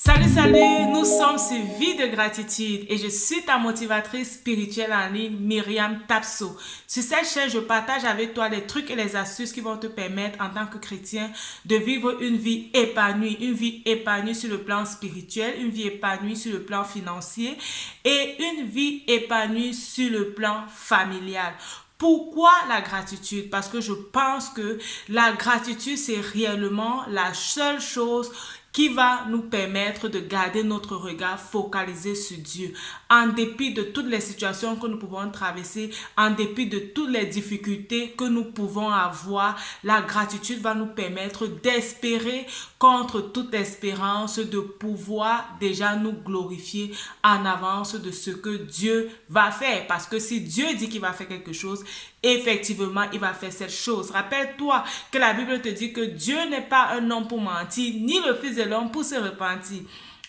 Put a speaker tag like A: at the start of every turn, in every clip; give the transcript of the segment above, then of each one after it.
A: Salut, nous sommes sur Vie de gratitude et je suis ta motivatrice spirituelle en ligne, Myriam Tapso. Sur cette chaîne, je partage avec toi les trucs et les astuces qui vont te permettre en tant que chrétien de vivre une vie épanouie sur le plan spirituel, une vie épanouie sur le plan financier et une vie épanouie sur le plan familial. Pourquoi la gratitude? Parce que je pense que la gratitude, c'est réellement la seule chose qui va nous permettre de garder notre regard focalisé sur Dieu. En dépit de toutes les situations que nous pouvons traverser, en dépit de toutes les difficultés que nous pouvons avoir, la gratitude va nous permettre d'espérer contre toute espérance, de pouvoir déjà nous glorifier en avance de ce que Dieu va faire. Parce que si Dieu dit qu'il va faire quelque chose, effectivement, il va faire cette chose. Rappelle-toi que la Bible te dit que Dieu n'est pas un homme pour mentir, ni le Fils de l'homme pour se repentir.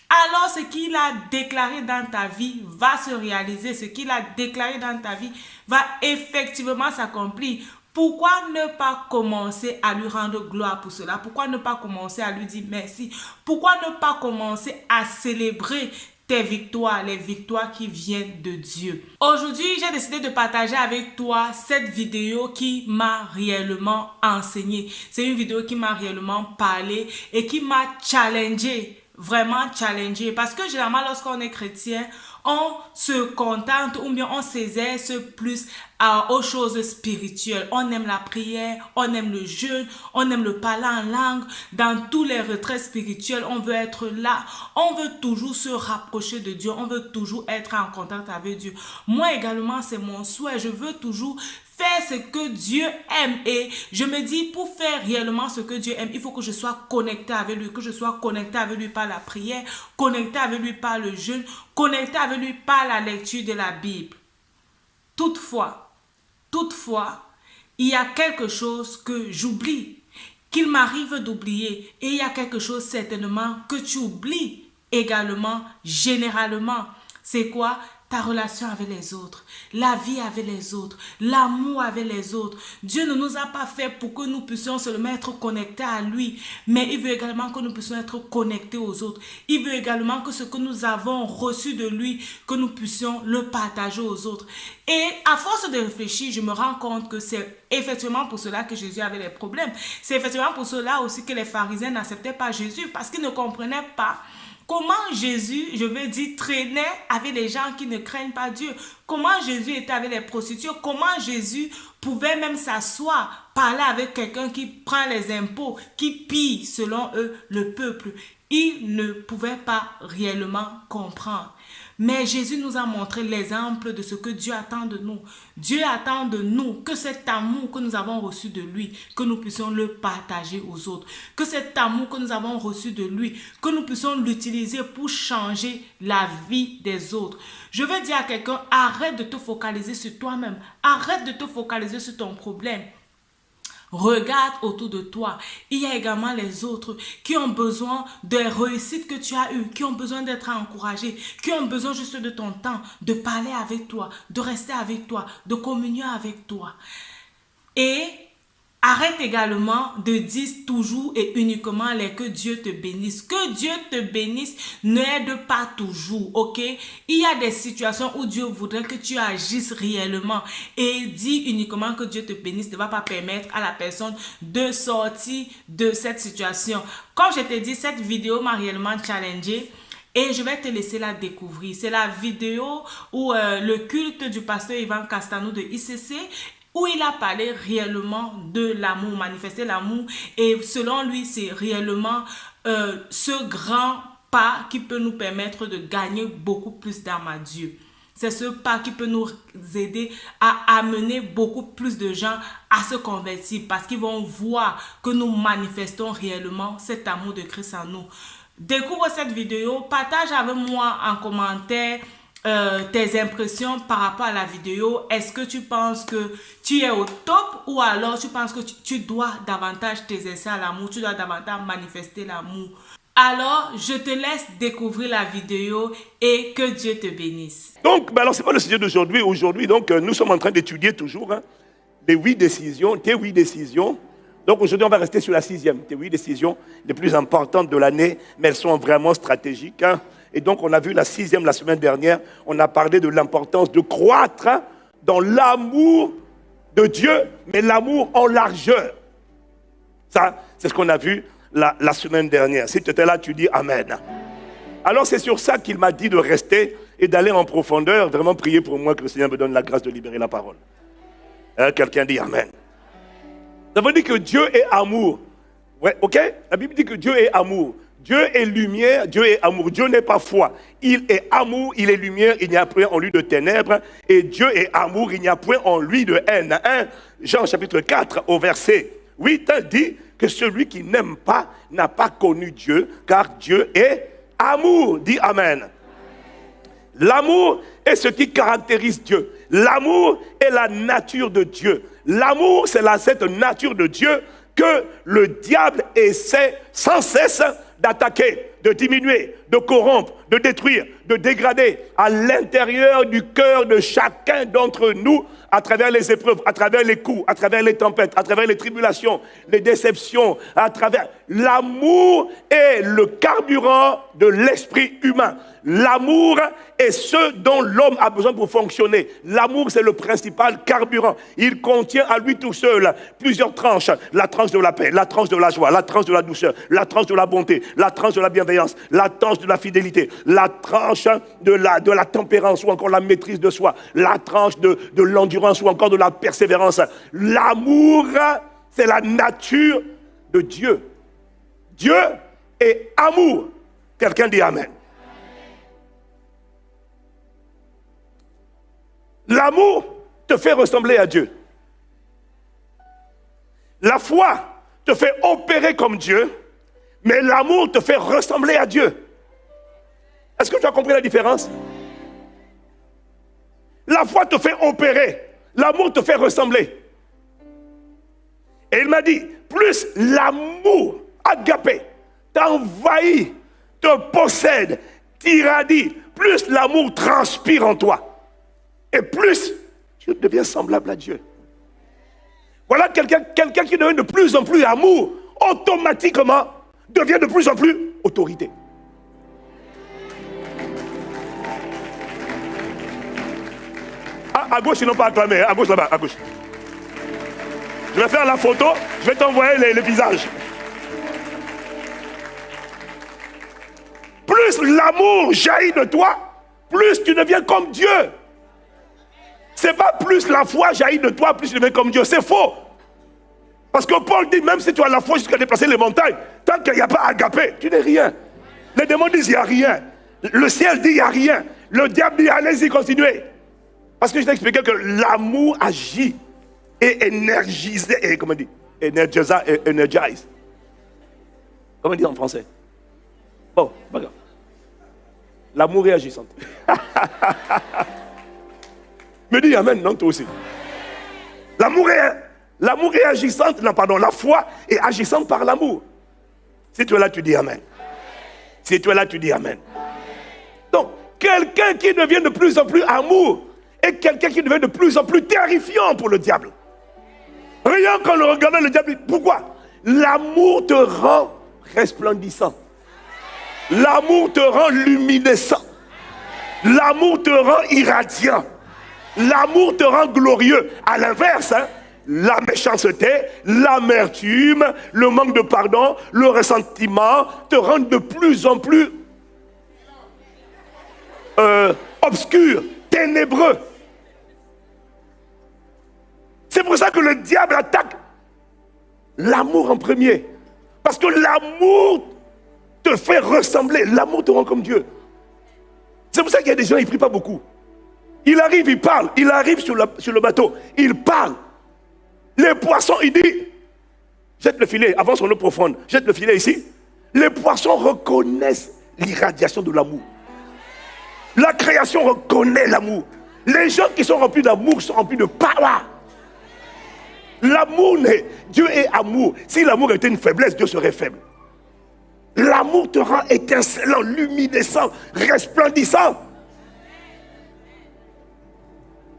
A: Alors, ce qu'il a déclaré dans ta vie va se réaliser. Ce qu'il a déclaré dans ta vie va effectivement s'accomplir. Pourquoi ne pas commencer à lui rendre gloire pour cela? Pourquoi ne pas commencer à lui dire merci? Pourquoi ne pas commencer à célébrer tes victoires, les victoires qui viennent de Dieu? Aujourd'hui, j'ai décidé de partager avec toi cette vidéo qui m'a réellement enseigné. C'est une vidéo qui m'a réellement parlé et qui m'a challengé, vraiment challengé. Parce que généralement, lorsqu'on est chrétien, on se contente ou bien on s'exerce plus aux choses spirituelles. On aime la prière, on aime le jeûne, on aime le parler en langue. Dans tous les retraits spirituels, on veut être là. On veut toujours se rapprocher de Dieu. On veut toujours être en contact avec Dieu. Moi également, c'est mon souhait. Je veux toujours faire ce que Dieu aime. Et je me dis, pour faire réellement ce que Dieu aime, il faut que je sois connecté avec lui, que je sois connecté avec lui par la prière, connecté avec lui par le jeûne, connecté avec lui par la lecture de la Bible. Toutefois, il y a quelque chose que j'oublie, qu'il m'arrive d'oublier. Et il y a quelque chose certainement que tu oublies également, généralement. C'est quoi? Ta relation avec les autres, la vie avec les autres, l'amour avec les autres. Dieu ne nous a pas fait pour que nous puissions seulement être connectés à lui, mais il veut également que nous puissions être connectés aux autres. Il veut également que ce que nous avons reçu de lui, que nous puissions le partager aux autres. Et à force de réfléchir, je me rends compte que c'est effectivement pour cela que Jésus avait des problèmes. C'est effectivement pour cela aussi que les pharisiens n'acceptaient pas Jésus, parce qu'ils ne comprenaient pas comment Jésus, je veux dire, traînait avec les gens qui ne craignent pas Dieu. Comment Jésus était avec les prostituées. Comment Jésus pouvait même s'asseoir, parler avec quelqu'un qui prend les impôts, qui pille, selon eux, le peuple. Ils ne pouvaient pas réellement comprendre. Mais Jésus nous a montré l'exemple de ce que Dieu attend de nous. Dieu attend de nous que cet amour que nous avons reçu de lui, que nous puissions le partager aux autres. Que cet amour que nous avons reçu de lui, que nous puissions l'utiliser pour changer la vie des autres. Je veux dire à quelqu'un, arrête de te focaliser sur toi-même. Arrête de te focaliser sur ton problème. Regarde autour de toi. Il y a également les autres qui ont besoin des réussites que tu as eues, qui ont besoin d'être encouragés, qui ont besoin juste de ton temps, de parler avec toi, de rester avec toi, de communier avec toi. Et arrête également de dire toujours et uniquement que Dieu te bénisse. Que Dieu te bénisse n'aide pas toujours, ok? Il y a des situations où Dieu voudrait que tu agisses réellement. Et dire uniquement que Dieu te bénisse ne va pas permettre à la personne de sortir de cette situation. Comme je t'ai dit, cette vidéo m'a réellement challengée. Et je vais te laisser la découvrir. C'est la vidéo où le culte du pasteur Ivan Castanou de ICC, où il a parlé réellement de l'amour, manifester l'amour. Et selon lui, c'est réellement ce grand pas qui peut nous permettre de gagner beaucoup plus d'âmes à Dieu. C'est ce pas qui peut nous aider à amener beaucoup plus de gens à se convertir parce qu'ils vont voir que nous manifestons réellement cet amour de Christ en nous. Découvre cette vidéo, partage avec moi en commentaire tes impressions par rapport à la vidéo. Est-ce que tu penses que tu es au top ou alors tu penses que tu dois davantage t'exercer à l'amour, tu dois davantage manifester l'amour? Alors, je te laisse découvrir la vidéo et que Dieu te bénisse.
B: Donc, alors c'est pas le sujet d'aujourd'hui. Aujourd'hui, donc, nous sommes en train d'étudier toujours tes 8 décisions Donc aujourd'hui, on va rester sur la 6e. C'est 8 décisions les plus importantes de l'année, mais elles sont vraiment stratégiques. Hein. Et donc, on a vu la 6e la semaine dernière. On a parlé de l'importance de croître dans l'amour de Dieu, mais l'amour en largeur. Ça, c'est ce qu'on a vu la semaine dernière. Si tu étais là, tu dis Amen. Alors, c'est sur ça qu'il m'a dit de rester et d'aller en profondeur, vraiment prier pour moi que le Seigneur me donne la grâce de libérer la parole. Hein, quelqu'un dit Amen. Ça veut dire que Dieu est amour. Ouais, ok? La Bible dit que Dieu est amour. Dieu est lumière, Dieu est amour. Dieu n'est pas foi. Il est amour, il est lumière, il n'y a point en lui de ténèbres. Et Dieu est amour, il n'y a point en lui de haine. 1 Jean chapitre 4 au verset 8 dit que celui qui n'aime pas n'a pas connu Dieu, car Dieu est amour. Dis Amen. L'amour est ce qui caractérise Dieu. L'amour est la nature de Dieu. L'amour, c'est cette nature de Dieu que le diable essaie sans cesse d'attaquer, de diminuer, de corrompre, de détruire, de dégrader à l'intérieur du cœur de chacun d'entre nous, à travers les épreuves, à travers les coups, à travers les tempêtes, à travers les tribulations, les déceptions, à travers... L'amour est le carburant de l'esprit humain. L'amour est ce dont l'homme a besoin pour fonctionner. L'amour, c'est le principal carburant. Il contient à lui tout seul plusieurs tranches. La tranche de la paix, la tranche de la joie, la tranche de la douceur, la tranche de la bonté, la tranche de la bienveillance, la tranche de la fidélité, la tranche de la tempérance ou encore la maîtrise de soi, la tranche de l'endurance ou encore de la persévérance. L'amour, c'est la nature de Dieu. Dieu est amour. Quelqu'un dit Amen. L'amour te fait ressembler à Dieu. La foi te fait opérer comme Dieu, mais l'amour te fait ressembler à Dieu. Est-ce que tu as compris la différence? La foi te fait opérer, l'amour te fait ressembler. Et il m'a dit, plus l'amour agapé t'envahit, te possède, t'irradie, plus l'amour transpire en toi. Et plus tu deviens semblable à Dieu. Voilà quelqu'un qui devient de plus en plus amour, automatiquement devient de plus en plus autorité. À gauche, ils n'ont pas acclamé. À gauche, là-bas, à gauche. Je vais faire la photo, je vais t'envoyer les visages. Plus l'amour jaillit de toi, plus tu deviens comme Dieu. C'est pas plus la foi jaillit de toi, plus tu deviens comme Dieu. C'est faux. Parce que Paul dit, même si tu as la foi jusqu'à déplacer les montagnes, tant qu'il n'y a pas agapé, tu n'es rien. Les démons disent, il n'y a rien. Le ciel dit, il n'y a rien. Le diable dit, allez-y, continuez. Parce que je t'ai expliqué que l'amour agit et énergise, et comment on dit, energize. Comment on dit en français? Bon, regarde. L'amour est agissant. Me dis amen, non, toi aussi. L'amour est agissante, non, pardon, la foi est agissante par l'amour. Si tu es là, tu dis amen. Si tu es là, tu dis amen. Donc, quelqu'un qui devient de plus en plus amour est quelqu'un qui devient de plus en plus terrifiant pour le diable. Rien qu'en le regardant, le diable dit, pourquoi? L'amour te rend resplendissant. L'amour te rend luminescent. L'amour te rend irradiant. L'amour te rend glorieux. À l'inverse, la méchanceté, l'amertume, le manque de pardon, le ressentiment te rendent de plus en plus obscur, ténébreux. C'est pour ça que le diable attaque l'amour en premier. Parce que l'amour te fait ressembler. L'amour te rend comme Dieu. C'est pour ça qu'il y a des gens, ils ne prient pas beaucoup. Il arrive, il parle. Il arrive sur le bateau. Il parle. Les poissons, il dit, jette le filet, avance en eau profonde. Jette le filet ici. Les poissons reconnaissent l'irradiation de l'amour. La création reconnaît l'amour. Les gens qui sont remplis d'amour sont remplis de power. L'amour, Dieu est amour. Si l'amour était une faiblesse, Dieu serait faible. L'amour te rend étincelant, luminescent, resplendissant.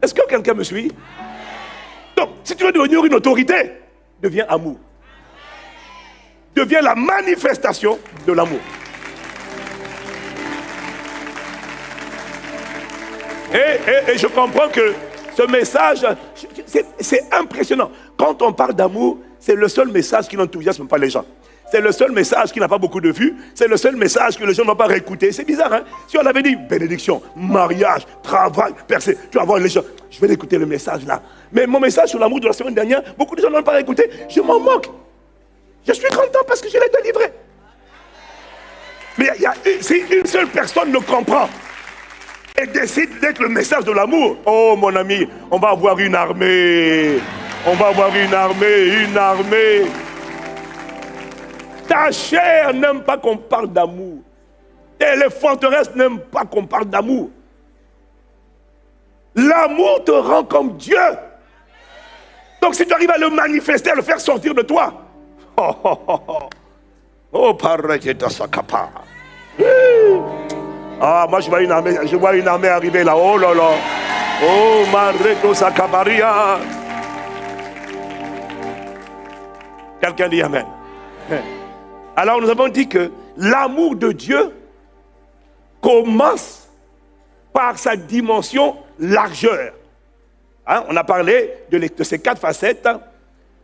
B: Est-ce que quelqu'un me suit? Donc, si tu veux devenir une autorité, deviens amour. devient la manifestation de l'amour. Et je comprends que ce message, c'est impressionnant. Quand on parle d'amour, c'est le seul message qui n'enthousiasme pas les gens. C'est le seul message qui n'a pas beaucoup de vues. C'est le seul message que les gens ne vont pas réécouter. C'est bizarre, hein? Si on avait dit bénédiction, mariage, travail, percée, tu vas voir les gens. Je vais écouter le message là. Mais mon message sur l'amour de la semaine dernière, beaucoup de gens n'ont pas écouté. Je m'en moque. Je suis content parce que je l'ai délivré. Mais si une seule personne le comprend et décide d'être le message de l'amour, oh mon ami, on va avoir une armée. On va avoir une armée. Ta chair n'aime pas qu'on parle d'amour. Et les forteresses n'aiment pas qu'on parle d'amour. L'amour te rend comme Dieu. Donc si tu arrives à le manifester, à le faire sortir de toi. Oh, pareil que dans sa capa. Ah, moi je vois une armée arriver là. Oh là là. Oh, Mareto Sakabaria. Quelqu'un dit Amen. Alors nous avons dit que l'amour de Dieu commence par sa dimension largeur. Hein? On a parlé de ces 4 facettes, hein?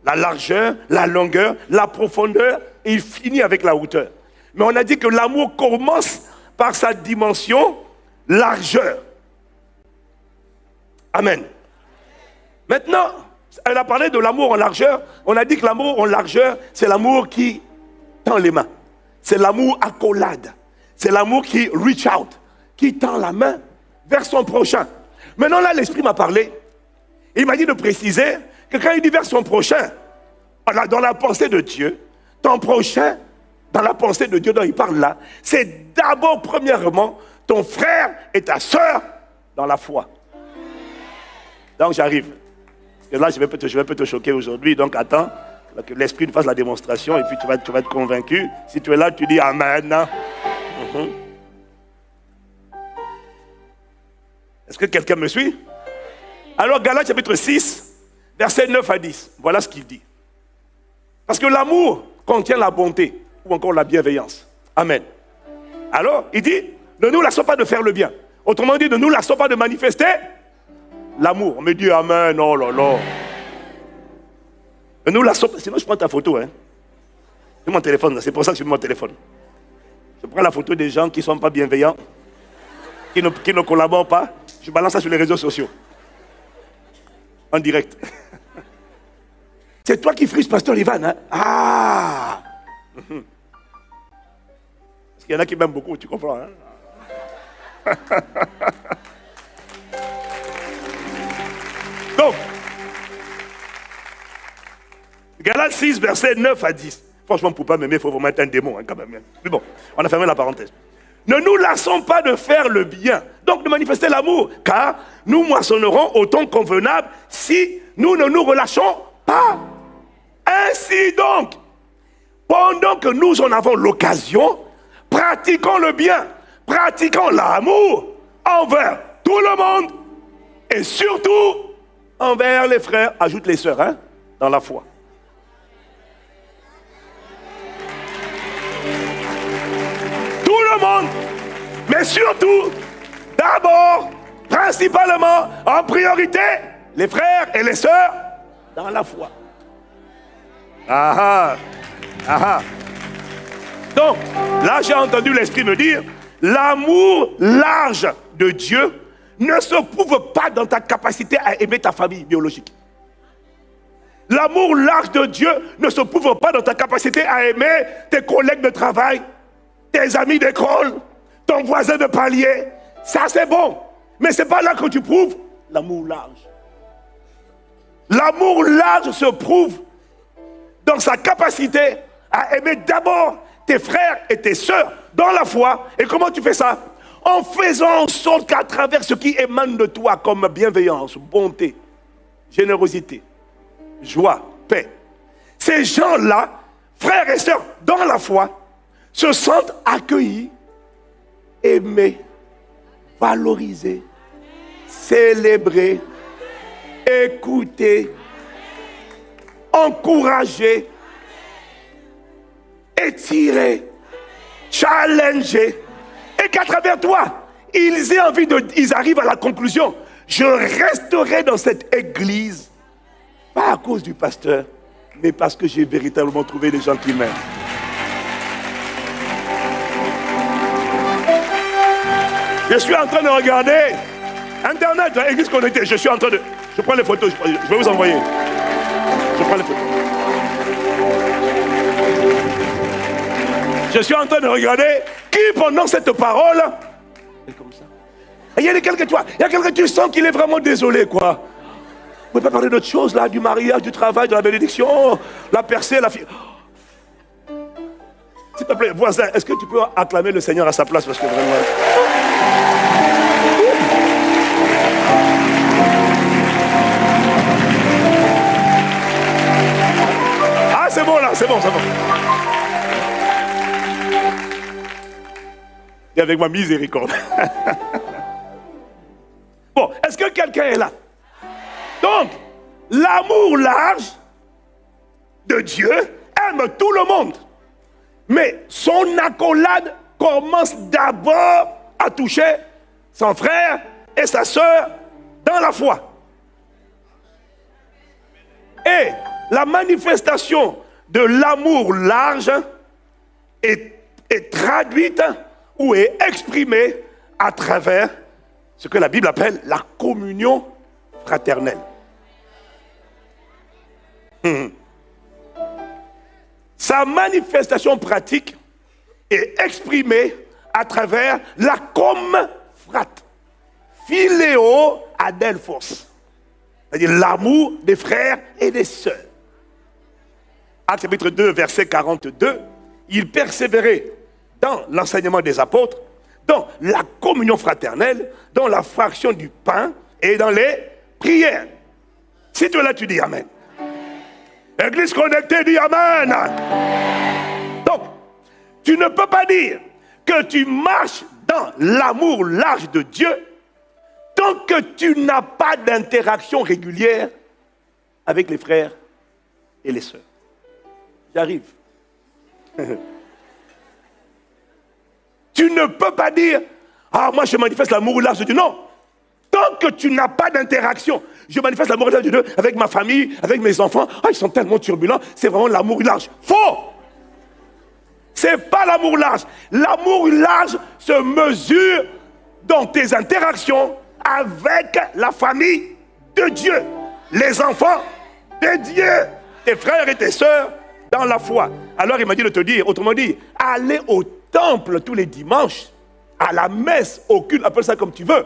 B: La largeur, la longueur, la profondeur, et il finit avec la hauteur. Mais on a dit que l'amour commence par sa dimension largeur. Amen. Maintenant, elle a parlé de l'amour en largeur. On a dit que l'amour en largeur, c'est l'amour qui tend les mains. C'est l'amour accolade. C'est l'amour qui reach out, qui tend la main vers son prochain. Maintenant là, l'Esprit m'a parlé. Il m'a dit de préciser que quand il dit vers son prochain, dans la pensée de Dieu, ton prochain, dans la pensée de Dieu dont il parle là, c'est d'abord, premièrement, ton frère et ta soeur dans la foi. Donc j'arrive. Et là, je vais peut-être te choquer aujourd'hui, donc attends que l'Esprit nous fasse la démonstration et puis tu vas être convaincu. Si tu es là, tu dis Amen. Est-ce que quelqu'un me suit? Alors, Galates chapitre 6, versets 9 à 10. Voilà ce qu'il dit. Parce que l'amour contient la bonté ou encore la bienveillance. Amen. Alors, il dit, ne nous lassons pas de faire le bien. Autrement dit, ne nous lassons pas de manifester l'amour. On me dit Amen, oh là là. Ne nous lassons pas. Sinon, je prends ta photo. Hein. C'est mon téléphone, c'est pour ça que je mets mon téléphone. Je prends la photo des gens qui ne sont pas bienveillants, qui ne collaborent pas. Je balance ça sur les réseaux sociaux. En direct. C'est toi qui frises Pasteur Ivan, hein? Ah! Parce qu'il y en a qui m'aiment beaucoup, tu comprends, hein? Donc, Galates 6, versets 9 à 10. Franchement, pour ne pas m'aimer, il faut vraiment être un démon, hein, quand même. Mais bon, on a fermé la parenthèse. Ne nous lassons pas de faire le bien, donc de manifester l'amour, car nous moissonnerons au temps convenable si nous ne nous relâchons pas. Ainsi donc, pendant que nous en avons l'occasion, pratiquons le bien, pratiquons l'amour envers tout le monde et surtout envers les frères, ajoute les sœurs, hein, dans la foi. Tout le monde, mais surtout, d'abord, principalement, en priorité, les frères et les sœurs dans la foi. Ah ah. Donc, là j'ai entendu l'Esprit me dire, l'amour large de Dieu ne se prouve pas dans ta capacité à aimer ta famille biologique. L'amour large de Dieu ne se prouve pas dans ta capacité à aimer tes collègues de travail, tes amis d'école, ton voisin de palier. Ça c'est bon, mais c'est pas là que tu prouves l'amour large. L'amour large se prouve dans sa capacité à aimer d'abord tes frères et tes sœurs dans la foi. Et comment tu fais ça? En faisant en sorte qu'à travers ce qui émane de toi comme bienveillance, bonté, générosité, joie, paix, ces gens-là, frères et sœurs dans la foi, se sentent accueillis, aimés, valorisés, célébrés, écoutés, encouragés. étirés, challengés, et qu'à travers toi, ils arrivent à la conclusion, je resterai dans cette église, pas à cause du pasteur, mais parce que j'ai véritablement trouvé des gens qui m'aiment. Je suis en train de regarder Internet, Église connectée. Je suis en train de... Je prends les photos, je vais vous envoyer. Je prends les photos. Je suis en train de regarder qui pendant cette parole est comme ça. Et il y a quelqu'un, tu sens qu'il est vraiment désolé, quoi. Vous ne pouvez pas parler d'autre chose, là, du mariage, du travail, de la bénédiction, la percée, la fille. S'il te plaît, voisin, est-ce que tu peux acclamer le Seigneur à sa place, parce que vraiment... Ah, c'est bon là, c'est bon, c'est bon. Et avec ma miséricorde. Bon, est-ce que quelqu'un est là? Donc, l'amour large de Dieu aime tout le monde. Mais son accolade commence d'abord à toucher son frère et sa sœur dans la foi. Et la manifestation de l'amour large est traduite ou est exprimée à travers ce que la Bible appelle la communion fraternelle. Sa manifestation pratique est exprimée à travers la frat, philéo adelphos, c'est-à-dire l'amour des frères et des sœurs. Actes chapitre 2, verset 42, il persévérait dans l'enseignement des apôtres, dans la communion fraternelle, dans la fraction du pain et dans les prières. Si tu es là, tu dis Amen. Église connectée dit Amen. Donc, tu ne peux pas dire que tu marches dans l'amour large de Dieu tant que tu n'as pas d'interaction régulière avec les frères et les sœurs. J'arrive. Tu ne peux pas dire, ah, moi je manifeste l'amour large de Dieu. Non. Tant que tu n'as pas d'interaction, je manifeste l'amour large de Dieu avec ma famille, avec mes enfants. Ah, ils sont tellement turbulents, c'est vraiment l'amour large. Faux! C'est pas l'amour large. L'amour large se mesure dans tes interactions avec la famille de Dieu, les enfants de Dieu, tes frères et tes sœurs dans la foi. Alors il m'a dit de te dire, autrement dit, aller au temple tous les dimanches, à la messe, au culte, appelle ça comme tu veux,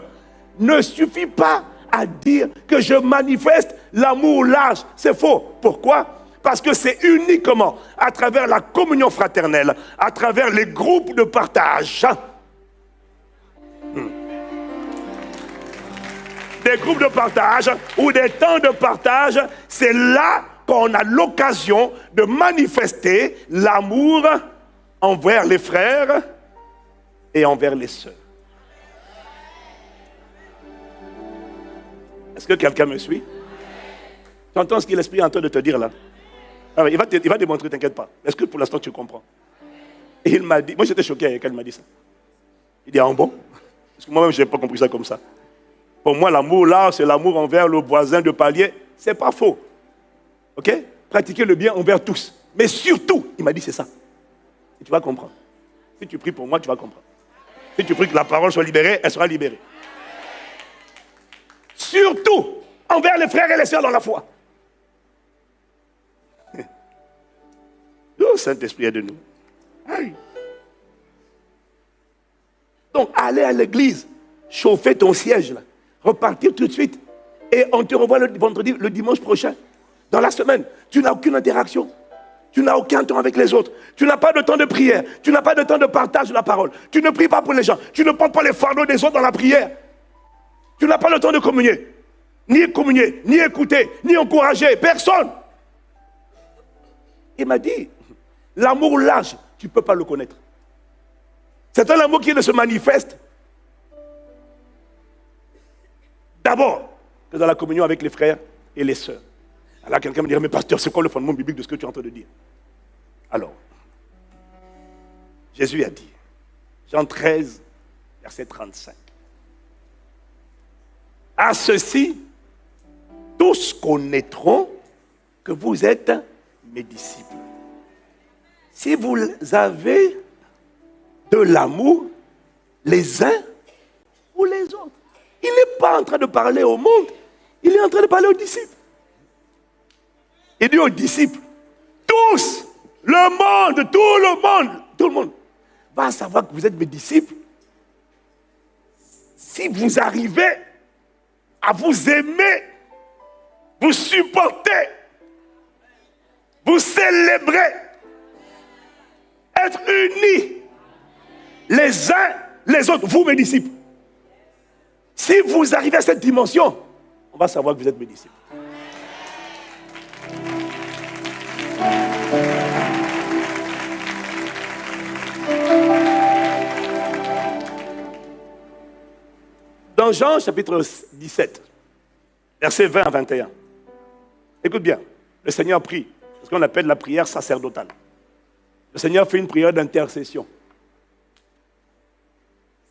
B: ne suffit pas à dire que je manifeste l'amour large. C'est faux. Pourquoi? Parce que c'est uniquement à travers la communion fraternelle, à travers les groupes de partage. Des groupes de partage ou des temps de partage, c'est là qu'on a l'occasion de manifester l'amour envers les frères et envers les sœurs. Est-ce que quelqu'un me suit? Tu entends ce que l'Esprit est en train de te dire là? Alors, il va démontrer, t'inquiète pas. Est-ce que pour l'instant tu comprends? Et il m'a dit, moi j'étais choqué quand il m'a dit ça. Il dit, ah bon? Parce que moi-même je n'ai pas compris ça comme ça. Pour moi, l'amour là, c'est l'amour envers le voisin de palier. C'est pas faux. Ok? Pratiquer le bien envers tous. Mais surtout, il m'a dit c'est ça. Et tu vas comprendre. Si tu pries pour moi, tu vas comprendre. Si tu pries que la parole soit libérée, elle sera libérée. Surtout envers les frères et les sœurs dans la foi. Le Saint-Esprit est de nous. Aïe. Donc, aller à l'église, chauffer ton siège, là, repartir tout de suite, et on te revoit le vendredi, le dimanche prochain. Dans la semaine, tu n'as aucune interaction. Tu n'as aucun temps avec les autres. Tu n'as pas de temps de prière. Tu n'as pas de temps de partage de la parole. Tu ne pries pas pour les gens. Tu ne portes pas les fardeaux des autres dans la prière. Tu n'as pas le temps de communier. Ni écouter, ni encourager. Personne. Il m'a dit, l'amour large, tu ne peux pas le connaître. C'est un amour qui ne se manifeste d'abord que dans la communion avec les frères et les sœurs. Alors quelqu'un me dirait, mais pasteur, c'est quoi le fondement biblique de ce que tu es en train de dire? Alors, Jésus a dit, Jean 13, verset 35. À ceci, tous connaîtront que vous êtes mes disciples. Si vous avez de l'amour les uns pour les autres. Il n'est pas en train de parler au monde, il est en train de parler aux disciples. Il dit aux disciples, tous, le monde, tout le monde va savoir que vous êtes mes disciples si vous arrivez à vous aimer, vous supporter, vous célébrer, être unis les uns les autres, vous mes disciples. Si vous arrivez à cette dimension, on va savoir que vous êtes mes disciples. Dans Jean chapitre 17, versets 20 à 21, écoute bien, le Seigneur prie, ce qu'on appelle la prière sacerdotale. Le Seigneur fait une prière d'intercession.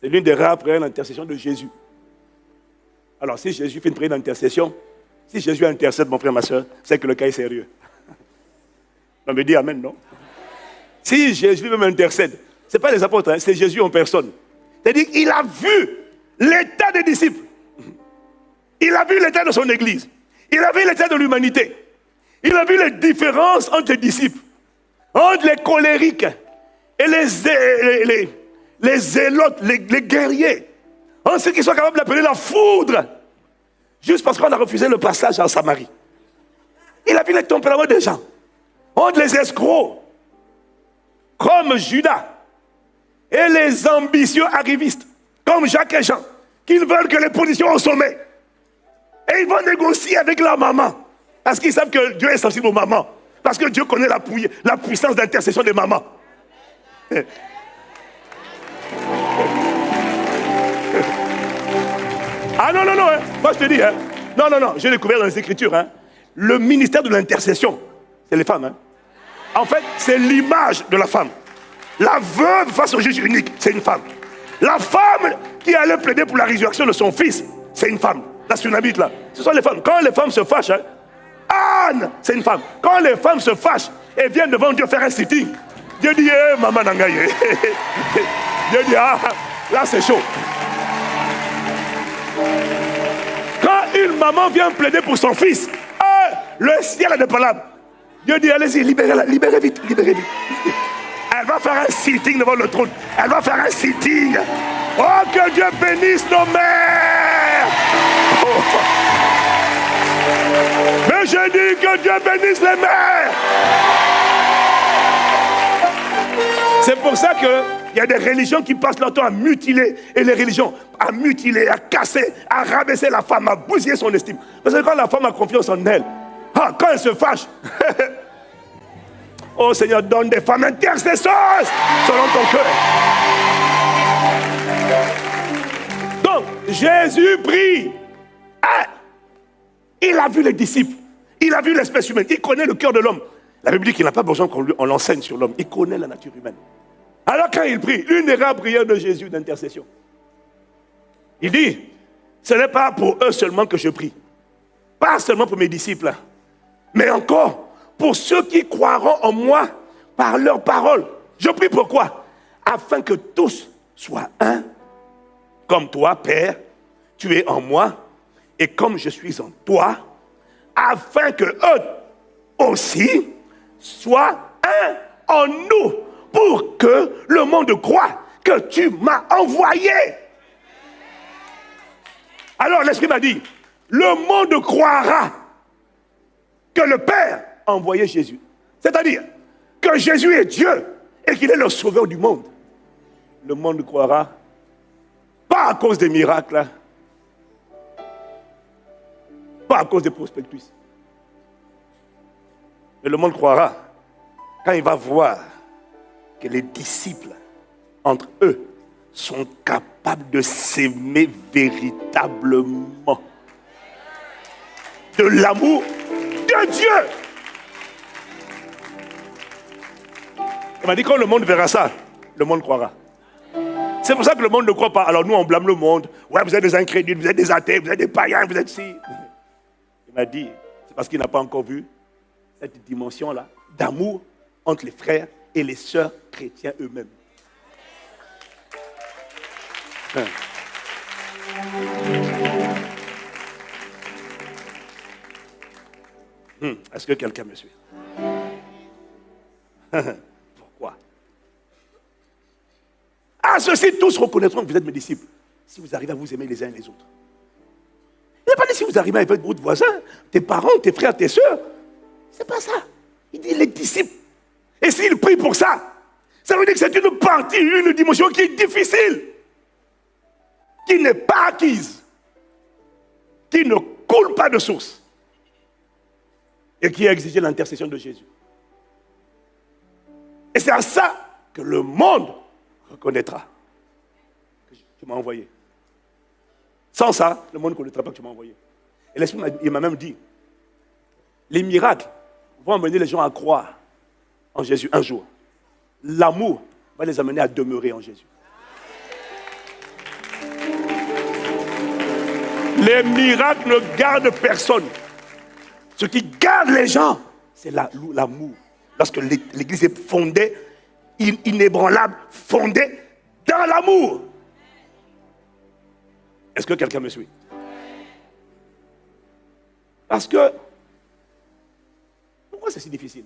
B: C'est l'une des rares prières d'intercession de Jésus. Alors, si Jésus fait une prière d'intercession, si Jésus intercède, mon frère, ma soeur, c'est que le cas est sérieux. On me dit amen, non? Si Jésus lui-même intercède, ce n'est pas les apôtres, hein, c'est Jésus en personne. C'est-à-dire qu'il a vu l'état des disciples. Il a vu l'état de son église. Il a vu l'état de l'humanité. Il a vu les différences entre les disciples, entre les colériques et les zélotes, les guerriers, entre ceux qui sont capables d'appeler la foudre, juste parce qu'on a refusé le passage en Samarie. Il a vu les tempéraments des gens, entre les escrocs, comme Judas, et les ambitieux arrivistes, comme Jacques et Jean, qui veulent que les positions au sommet. Et ils vont négocier avec leur maman, parce qu'ils savent que Dieu est sensible aux mamans, parce que Dieu connaît la puissance d'intercession des mamans. Ah non, hein. Moi je te dis, hein. Non, j'ai découvert dans les Écritures, hein. Le ministère de l'intercession, c'est les femmes. Hein. En fait, c'est l'image de la femme. La veuve face au juge unique, c'est une femme. La femme qui allait plaider pour la résurrection de son fils, c'est une femme. La Sunamite là, ce sont les femmes. Quand les femmes se fâchent, hein, Anne, c'est une femme. Quand les femmes se fâchent et viennent devant Dieu faire un sitting, Dieu dit, maman Nangaye. Dieu dit, ah, là c'est chaud. Quand une maman vient plaider pour son fils, le ciel a des palabres. Dieu dit, allez-y, libérez-la, libérez vite. Elle va faire un sitting devant le trône. Elle va faire un sitting. Oh, que Dieu bénisse nos mères. Oh. Mais je dis que Dieu bénisse les mères. C'est pour ça qu'il y a des religions qui passent leur temps à mutiler. Et les religions à mutiler, à casser, à rabaisser la femme, à bousiller son estime. Parce que quand la femme a confiance en elle, quand elle se fâche, oh Seigneur, donne des femmes intercesseuses selon ton cœur. Donc, Jésus prie. Il a vu les disciples. Il a vu l'espèce humaine. Il connaît le cœur de l'homme. La Bible dit qu'il n'a pas besoin qu'on l'enseigne sur l'homme. Il connaît la nature humaine. Alors quand il prie, une des rares prières de Jésus d'intercession, il dit, ce n'est pas pour eux seulement que je prie. Pas seulement pour mes disciples, mais encore pour ceux qui croiront en moi par leurs paroles. Je prie pourquoi? Afin que tous soient un, comme toi, Père, tu es en moi, et comme je suis en toi, afin que eux aussi soient un en nous, pour que le monde croie que tu m'as envoyé. Alors l'Esprit m'a dit, le monde croira que le Père a envoyé Jésus. C'est-à-dire que Jésus est Dieu et qu'il est le sauveur du monde. Le monde croira, pas à cause des miracles, pas à cause des prospectus. Mais le monde croira quand il va voir que les disciples, entre eux, sont capables de s'aimer véritablement. De l'amour de Dieu. Il m'a dit quand le monde verra ça, le monde croira. C'est pour ça que le monde ne croit pas. Alors nous, on blâme le monde. Ouais, vous êtes des incrédules, vous êtes des athées, vous êtes des païens, vous êtes ci. Il m'a dit, c'est parce qu'il n'a pas encore vu cette dimension-là d'amour entre les frères et les sœurs chrétiens eux-mêmes. Est-ce que quelqu'un me suit? Pourquoi? À ceci, tous reconnaîtront que vous êtes mes disciples, si vous arrivez à vous aimer les uns les autres. Il n'a pas dit si vous arrivez avec votre voisin, tes parents, tes frères, tes soeurs. C'est pas ça. Il dit les disciples. Et s'il prie pour ça, ça veut dire que c'est une partie, une dimension qui est difficile, qui n'est pas acquise, qui ne coule pas de source, et qui a exigé l'intercession de Jésus. Et c'est à ça que le monde reconnaîtra que tu m'as envoyé. Sans ça, le monde ne connaîtra pas que tu m'as envoyé. Et l'Esprit m'a même dit, les miracles vont amener les gens à croire en Jésus un jour. L'amour va les amener à demeurer en Jésus. Les miracles ne gardent personne. Ce qui garde les gens, c'est l'amour. Lorsque l'Église est fondée, inébranlable, fondée dans l'amour. Est-ce que quelqu'un me suit? Parce que, pourquoi c'est si difficile?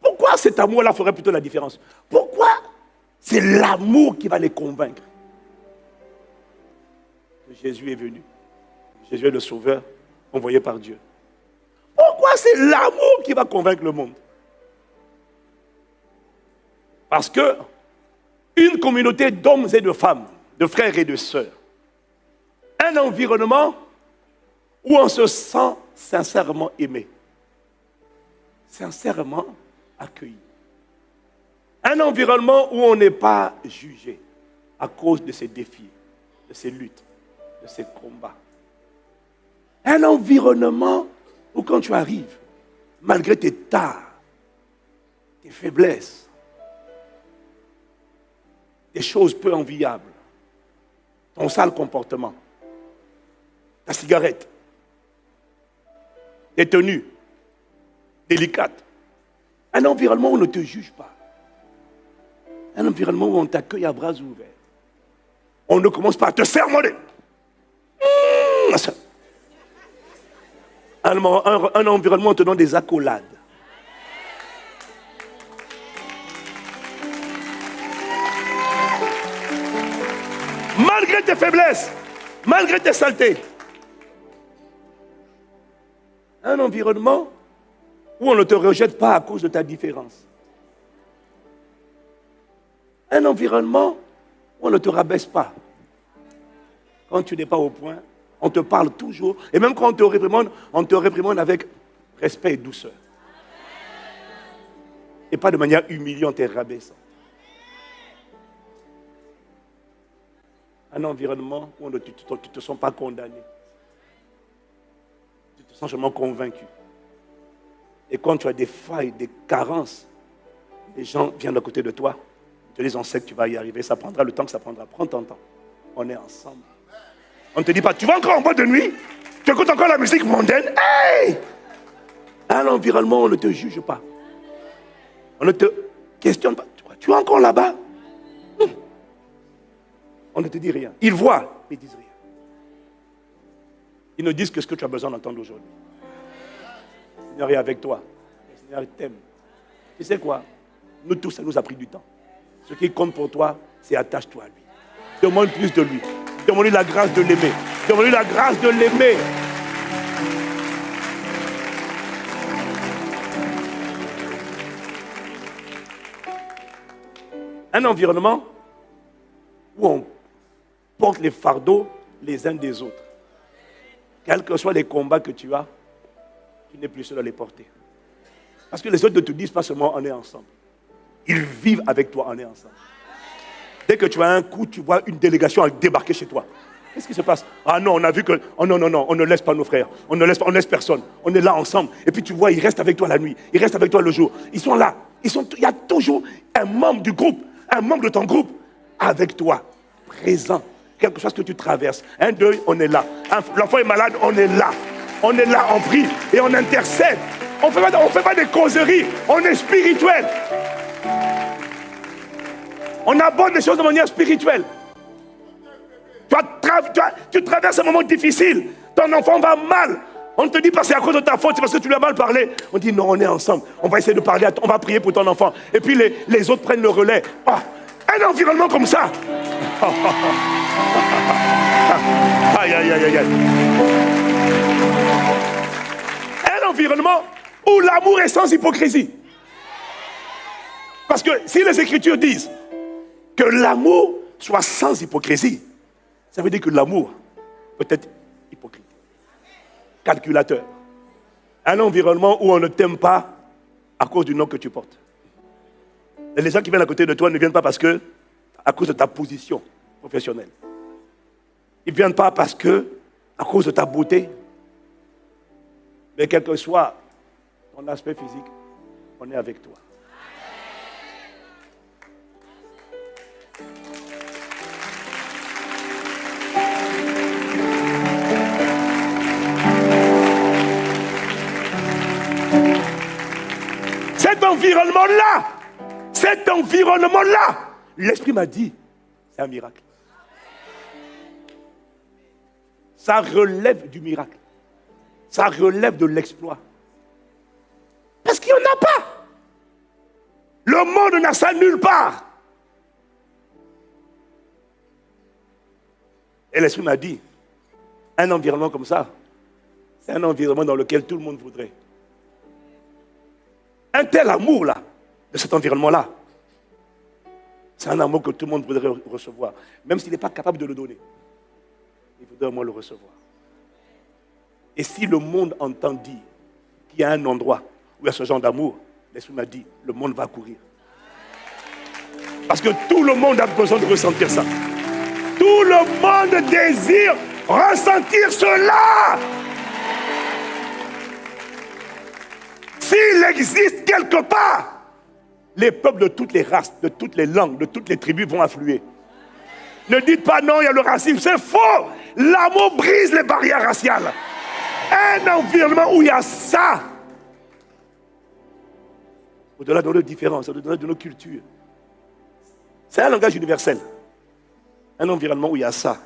B: Pourquoi cet amour-là ferait plutôt la différence? Pourquoi c'est l'amour qui va les convaincre que Jésus est venu? Jésus est le Sauveur envoyé par Dieu. Pourquoi c'est l'amour qui va convaincre le monde? Parce que une communauté d'hommes et de femmes, de frères et de sœurs, un environnement où on se sent sincèrement aimé, sincèrement accueilli, un environnement où on n'est pas jugé à cause de ses défis, de ses luttes, de ses combats, un environnement où quand tu arrives, malgré tes tares, tes faiblesses, des choses peu enviables, ton sale comportement, ta cigarette, tes tenues délicates, un environnement où on ne te juge pas, un environnement où on t'accueille à bras ouverts. On ne commence pas à te sermonner. Un environnement où on te donne des accolades. Malgré tes faiblesses, malgré tes saletés. Un environnement où on ne te rejette pas à cause de ta différence. Un environnement où on ne te rabaisse pas. Quand tu n'es pas au point, on te parle toujours. Et même quand on te réprimande avec respect et douceur. Et pas de manière humiliante et rabaissante. Un environnement où tu ne te sens pas condamné. Tu te sens seulement convaincu. Et quand tu as des failles, des carences, les gens viennent à côté de toi. Ils te disent, on sait que tu vas y arriver. Ça prendra le temps que ça prendra. Prends ton temps. On est ensemble. On ne te dit pas, tu vas encore en boîte de nuit? Tu écoutes encore la musique mondaine? Hey! Un environnement où on ne te juge pas. On ne te questionne pas. Tu es encore là-bas? On ne te dit rien. Ils voient, mais ils ne disent rien. Ils ne disent que ce que tu as besoin d'entendre aujourd'hui. Le Seigneur est avec toi. Le Seigneur t'aime. Tu sais quoi? Nous tous, ça nous a pris du temps. Ce qui compte pour toi, c'est attache-toi à lui. Demande plus de lui. Demande-lui la grâce de l'aimer. Demande-lui la grâce de l'aimer. Un environnement où on porte les fardeaux les uns des autres. Quels que soient les combats que tu as, tu n'es plus seul à les porter. Parce que les autres ne te disent pas seulement on est ensemble. Ils vivent avec toi, on est ensemble. Dès que tu as un coup, tu vois une délégation débarquer chez toi. Qu'est-ce qui se passe? Ah non, on a vu que... Oh non, on ne laisse pas nos frères. On ne laisse personne. On est là ensemble. Et puis tu vois, ils restent avec toi la nuit. Ils restent avec toi le jour. Ils sont là. il y a toujours un membre du groupe, un membre de ton groupe avec toi, présent. Quelque chose que tu traverses. Un deuil, on est là. L'enfant est malade, on est là. On est là, on prie et on intercède. On ne fait pas des causeries, on est spirituel. On aborde les choses de manière spirituelle. Tu traverses un moment difficile. Ton enfant va mal. On ne te dit pas c'est à cause de ta faute, c'est parce que tu lui as mal parlé. On dit non, on est ensemble. On va essayer de parler, on va prier pour ton enfant. Et puis les autres prennent le relais. Oh, un environnement comme ça. Aïe, aïe, aïe, aïe. Un environnement où l'amour est sans hypocrisie. Parce que si les Écritures disent que l'amour soit sans hypocrisie, ça veut dire que l'amour peut être hypocrite, calculateur. Un environnement où on ne t'aime pas à cause du nom que tu portes. Et les gens qui viennent à côté de toi ne viennent pas à cause de ta position professionnelle. Ils ne viennent pas à cause de ta beauté. Mais quel que soit ton aspect physique, on est avec toi. Cet environnement-là, l'Esprit m'a dit, c'est un miracle. Ça relève du miracle. Ça relève de l'exploit. Parce qu'il n'y en a pas. Le monde n'a ça nulle part. Et l'Esprit m'a dit, un environnement comme ça, c'est un environnement dans lequel tout le monde voudrait. Un tel amour là, de cet environnement-là, c'est un amour que tout le monde voudrait recevoir. Même s'il n'est pas capable de le donner, il voudrait au moins le recevoir. Et si le monde entend dire qu'il y a un endroit où il y a ce genre d'amour, l'Esprit m'a dit, le monde va courir. Parce que tout le monde a besoin de ressentir ça. Tout le monde désire ressentir cela. S'il existe quelque part, les peuples de toutes les races, de toutes les langues, de toutes les tribus vont affluer. Ne dites pas non, il y a le racisme, c'est faux. L'amour brise les barrières raciales. Un environnement où il y a ça, au-delà de nos différences, au-delà de nos cultures, c'est un langage universel. Un environnement où il y a ça.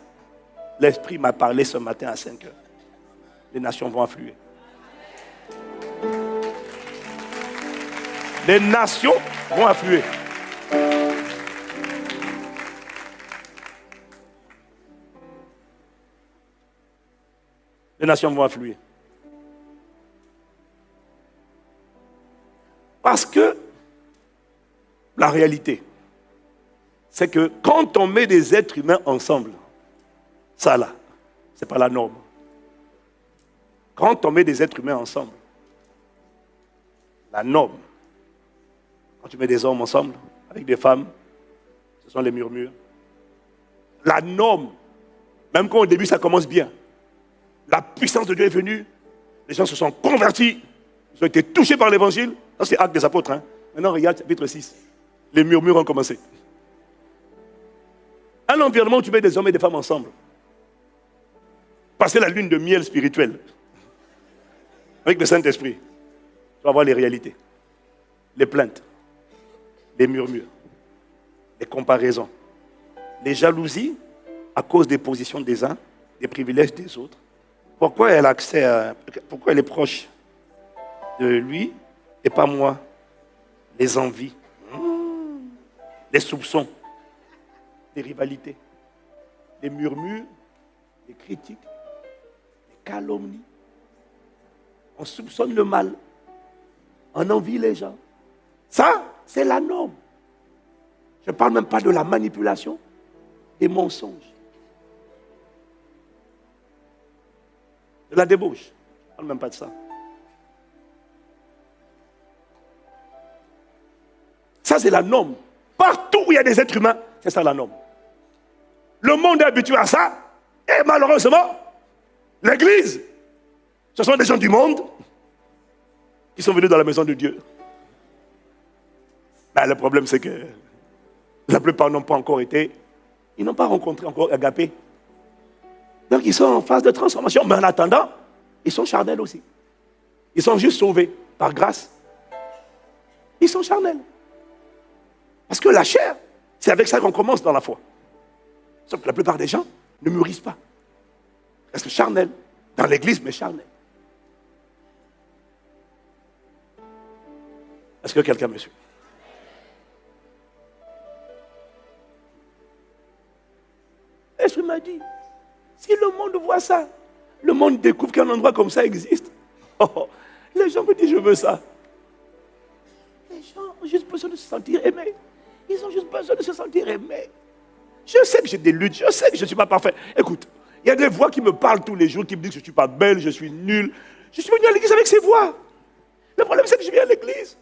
B: L'Esprit m'a parlé ce matin à 5 heures. Les nations vont affluer. Les nations vont affluer. Les nations vont affluer. Parce que la réalité, c'est que quand on met des êtres humains ensemble, ça là, c'est pas la norme. Quand on met des êtres humains ensemble, la norme, quand tu mets des hommes ensemble, avec des femmes, ce sont les murmures. La norme, même quand au début ça commence bien, la puissance de Dieu est venue, les gens se sont convertis, ils ont été touchés par l'évangile. Ça c'est Actes des Apôtres. Hein. Maintenant regarde chapitre 6. Les murmures ont commencé. Un environnement où tu mets des hommes et des femmes ensemble. Passer la lune de miel spirituelle avec le Saint-Esprit. Tu vas voir les réalités, les plaintes, les murmures, les comparaisons, les jalousies à cause des positions des uns, des privilèges des autres. Pourquoi elle a accès à, pourquoi elle est proche de lui et pas moi? Les envies, les soupçons, les rivalités, les murmures, les critiques, les calomnies. On soupçonne le mal, on envie les gens. Ça, c'est la norme. Je ne parle même pas de la manipulation, des mensonges, de la débauche. Je ne parle même pas de ça. Ça, c'est la norme. Partout où il y a des êtres humains, c'est ça la norme. Le monde est habitué à ça. Et malheureusement, l'Église, ce sont des gens du monde qui sont venus dans la maison de Dieu. Le problème, c'est que la plupart n'ont pas encore été, ils n'ont pas rencontré encore Agapé. Donc, ils sont en phase de transformation. Mais en attendant, ils sont charnels aussi. Ils sont juste sauvés par grâce. Ils sont charnels. Parce que la chair, c'est avec ça qu'on commence dans la foi. Sauf que la plupart des gens ne mûrissent pas. Ils restent charnels. Dans l'église, mais charnels. Est-ce que quelqu'un me suit? L'Esprit m'a dit, si le monde voit ça, le monde découvre qu'un endroit comme ça existe. Oh, les gens me disent, je veux ça. Les gens ont juste besoin de se sentir aimés. Ils ont juste besoin de se sentir aimés. Je sais que j'ai des luttes, je sais que je ne suis pas parfait. Écoute, il y a des voix qui me parlent tous les jours, qui me disent que je ne suis pas belle, je suis nulle. Je suis venu à l'église avec ces voix. Le problème, c'est que je viens à l'église.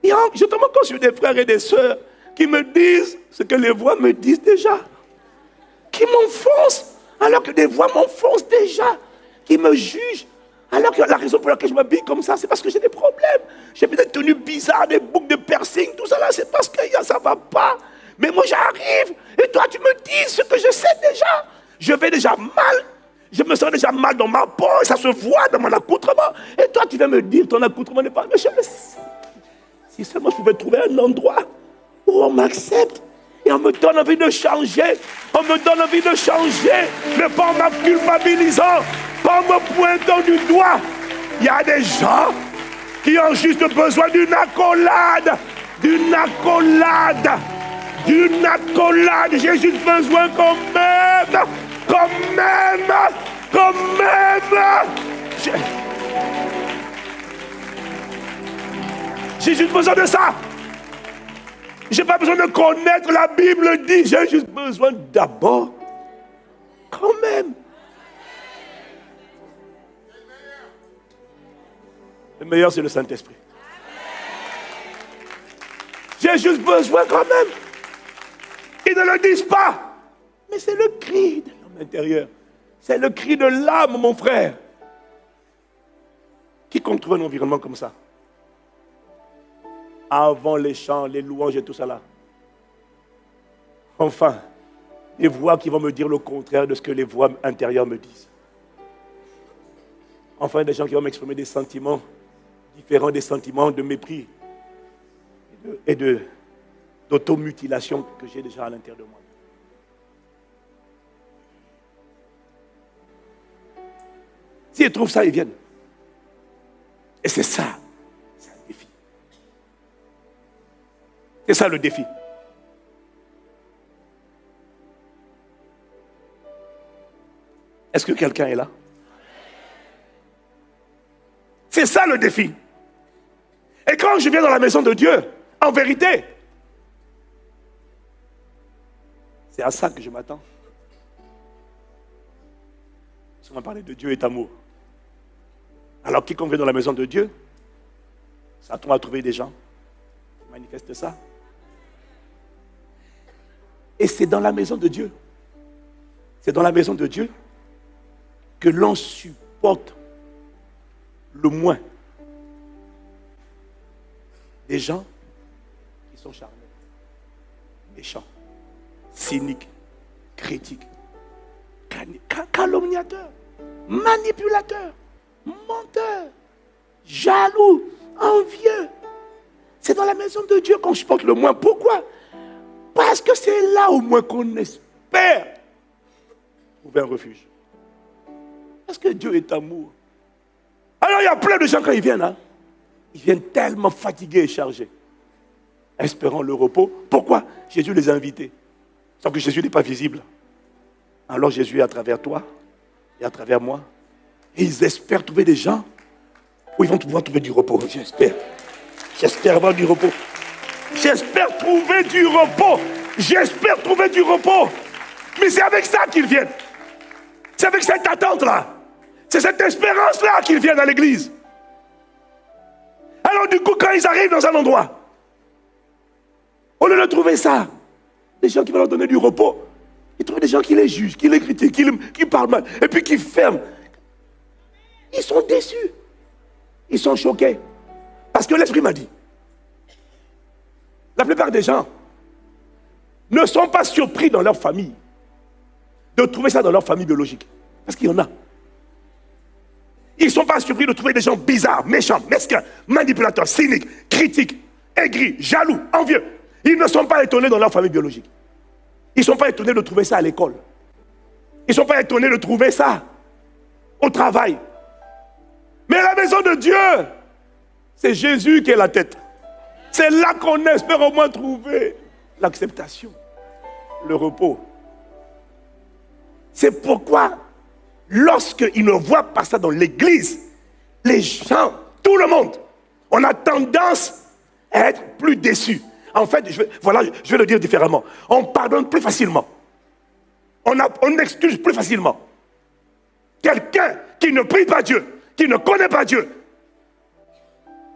B: Et je tombe encore sur des frères et des sœurs qui me disent ce que les voix me disent déjà. Qui m'enfoncent, alors que des voix m'enfoncent déjà. Qui me jugent, alors que la raison pour laquelle je m'habille comme ça, c'est parce que j'ai des problèmes. J'ai mis des tenues bizarres, des boucles de piercing, tout ça là, c'est parce que ça ne va pas. Mais moi j'arrive, et toi tu me dis ce que je sais déjà. Je vais déjà mal, je me sens déjà mal dans ma peau, et ça se voit dans mon accoutrement. Et toi tu viens me dire ton accoutrement n'est pas... Mais je me... Si seulement je pouvais trouver un endroit où on m'accepte. Et on me donne envie de changer. On me donne envie de changer. Mais pas en me culpabilisant. Pas en me pointant du doigt. Il y a des gens qui ont juste besoin d'une accolade. D'une accolade. D'une accolade. J'ai juste besoin quand même. Quand même. Quand même. J'ai juste besoin de ça. Je n'ai pas besoin de connaître, la Bible dit, j'ai juste besoin d'abord, quand même. Le meilleur, c'est le Saint-Esprit. J'ai juste besoin quand même. Ils ne le disent pas. Mais c'est le cri de l'homme intérieur. C'est le cri de l'âme, mon frère. Quiconque trouve un environnement comme ça, avant les chants, les louanges et tout ça là. Enfin, des voix qui vont me dire le contraire de ce que les voix intérieures me disent. Enfin, des gens qui vont m'exprimer des sentiments différents des sentiments de mépris et d'automutilation que j'ai déjà à l'intérieur de moi. S'ils trouvent ça, ils viennent. Et c'est ça. C'est ça le défi. Est-ce que quelqu'un est là? C'est ça le défi. Et quand je viens dans la maison de Dieu, en vérité, c'est à ça que je m'attends. On a parlé de Dieu est amour. Alors quiconque vient dans la maison de Dieu, ça tombe à trouver des gens qui manifestent ça. Et c'est dans la maison de Dieu. C'est dans la maison de Dieu que l'on supporte le moins des gens qui sont charnels, méchants, cyniques, critiques, calomniateurs, manipulateurs, menteurs, jaloux, envieux. C'est dans la maison de Dieu qu'on supporte le moins. Pourquoi? Parce que c'est là au moins qu'on espère trouver un refuge. Parce que Dieu est amour. Alors il y a plein de gens quand ils viennent, hein, ils viennent tellement fatigués et chargés, espérant le repos. Pourquoi? Jésus les a invités. Sauf que Jésus n'est pas visible. Alors Jésus est à travers toi et à travers moi. Et ils espèrent trouver des gens où ils vont pouvoir trouver du repos. J'espère. J'espère avoir du repos. J'espère trouver du repos. J'espère trouver du repos. Mais c'est avec ça qu'ils viennent. C'est avec cette attente-là. C'est cette espérance-là qu'ils viennent à l'église. Alors du coup, quand ils arrivent dans un endroit, au lieu de trouver ça, des gens qui vont leur donner du repos, ils trouvent des gens qui les jugent, qui les critiquent, qui parlent mal, et puis qui ferment. Ils sont déçus. Ils sont choqués. Parce que l'Esprit m'a dit. La plupart des gens ne sont pas surpris dans leur famille de trouver ça dans leur famille biologique. Parce qu'il y en a. Ils ne sont pas surpris de trouver des gens bizarres, méchants, mesquins, manipulateurs, cyniques, critiques, aigris, jaloux, envieux. Ils ne sont pas étonnés dans leur famille biologique. Ils ne sont pas étonnés de trouver ça à l'école. Ils ne sont pas étonnés de trouver ça au travail. Mais à la maison de Dieu, c'est Jésus qui est la tête. C'est là qu'on espère au moins trouver l'acceptation, le repos. C'est pourquoi, lorsqu'ils ne voient pas ça dans l'église, les gens, tout le monde, on a tendance à être plus déçus. En fait, je vais le dire différemment. On pardonne plus facilement. On excuse plus facilement. Quelqu'un qui ne prie pas Dieu, qui ne connaît pas Dieu,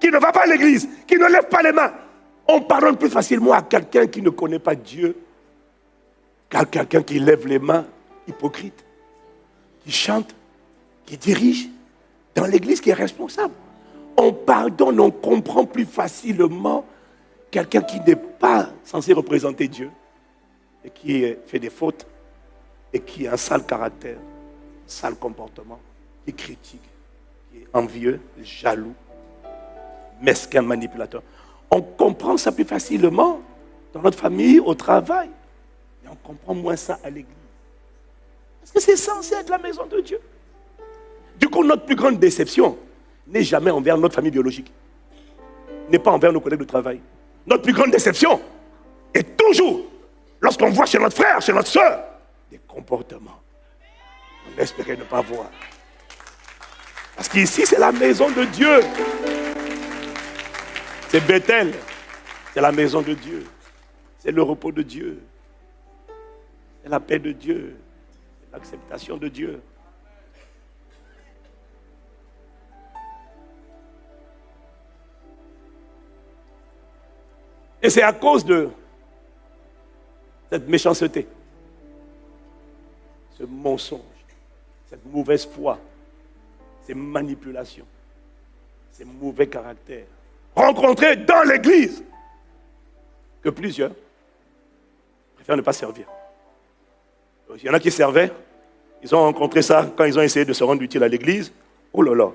B: qui ne va pas à l'église, qui ne lève pas les mains, on pardonne plus facilement à quelqu'un qui ne connaît pas Dieu qu'à quelqu'un qui lève les mains, hypocrite, qui chante, qui dirige dans l'église, qui est responsable. On pardonne, on comprend plus facilement quelqu'un qui n'est pas censé représenter Dieu et qui fait des fautes et qui a un sale caractère, un sale comportement, qui critique, qui est envieux, jaloux, mesquin, manipulateur. On comprend ça plus facilement dans notre famille, au travail. Et on comprend moins ça à l'église. Parce que c'est censé être la maison de Dieu. Du coup, notre plus grande déception n'est jamais envers notre famille biologique. N'est pas envers nos collègues de travail. Notre plus grande déception est toujours lorsqu'on voit chez notre frère, chez notre soeur, des comportements qu'on espérait ne pas voir. Parce qu'ici, c'est la maison de Dieu. C'est Bethel. C'est la maison de Dieu. C'est le repos de Dieu. C'est la paix de Dieu. C'est l'acceptation de Dieu. Et c'est à cause de cette méchanceté, ce mensonge, cette mauvaise foi, ces manipulations, ces mauvais caractères rencontrés dans l'église que plusieurs préfèrent ne pas servir. Il y en a qui servaient, ils ont rencontré ça quand ils ont essayé de se rendre utile à l'église. Oh là là,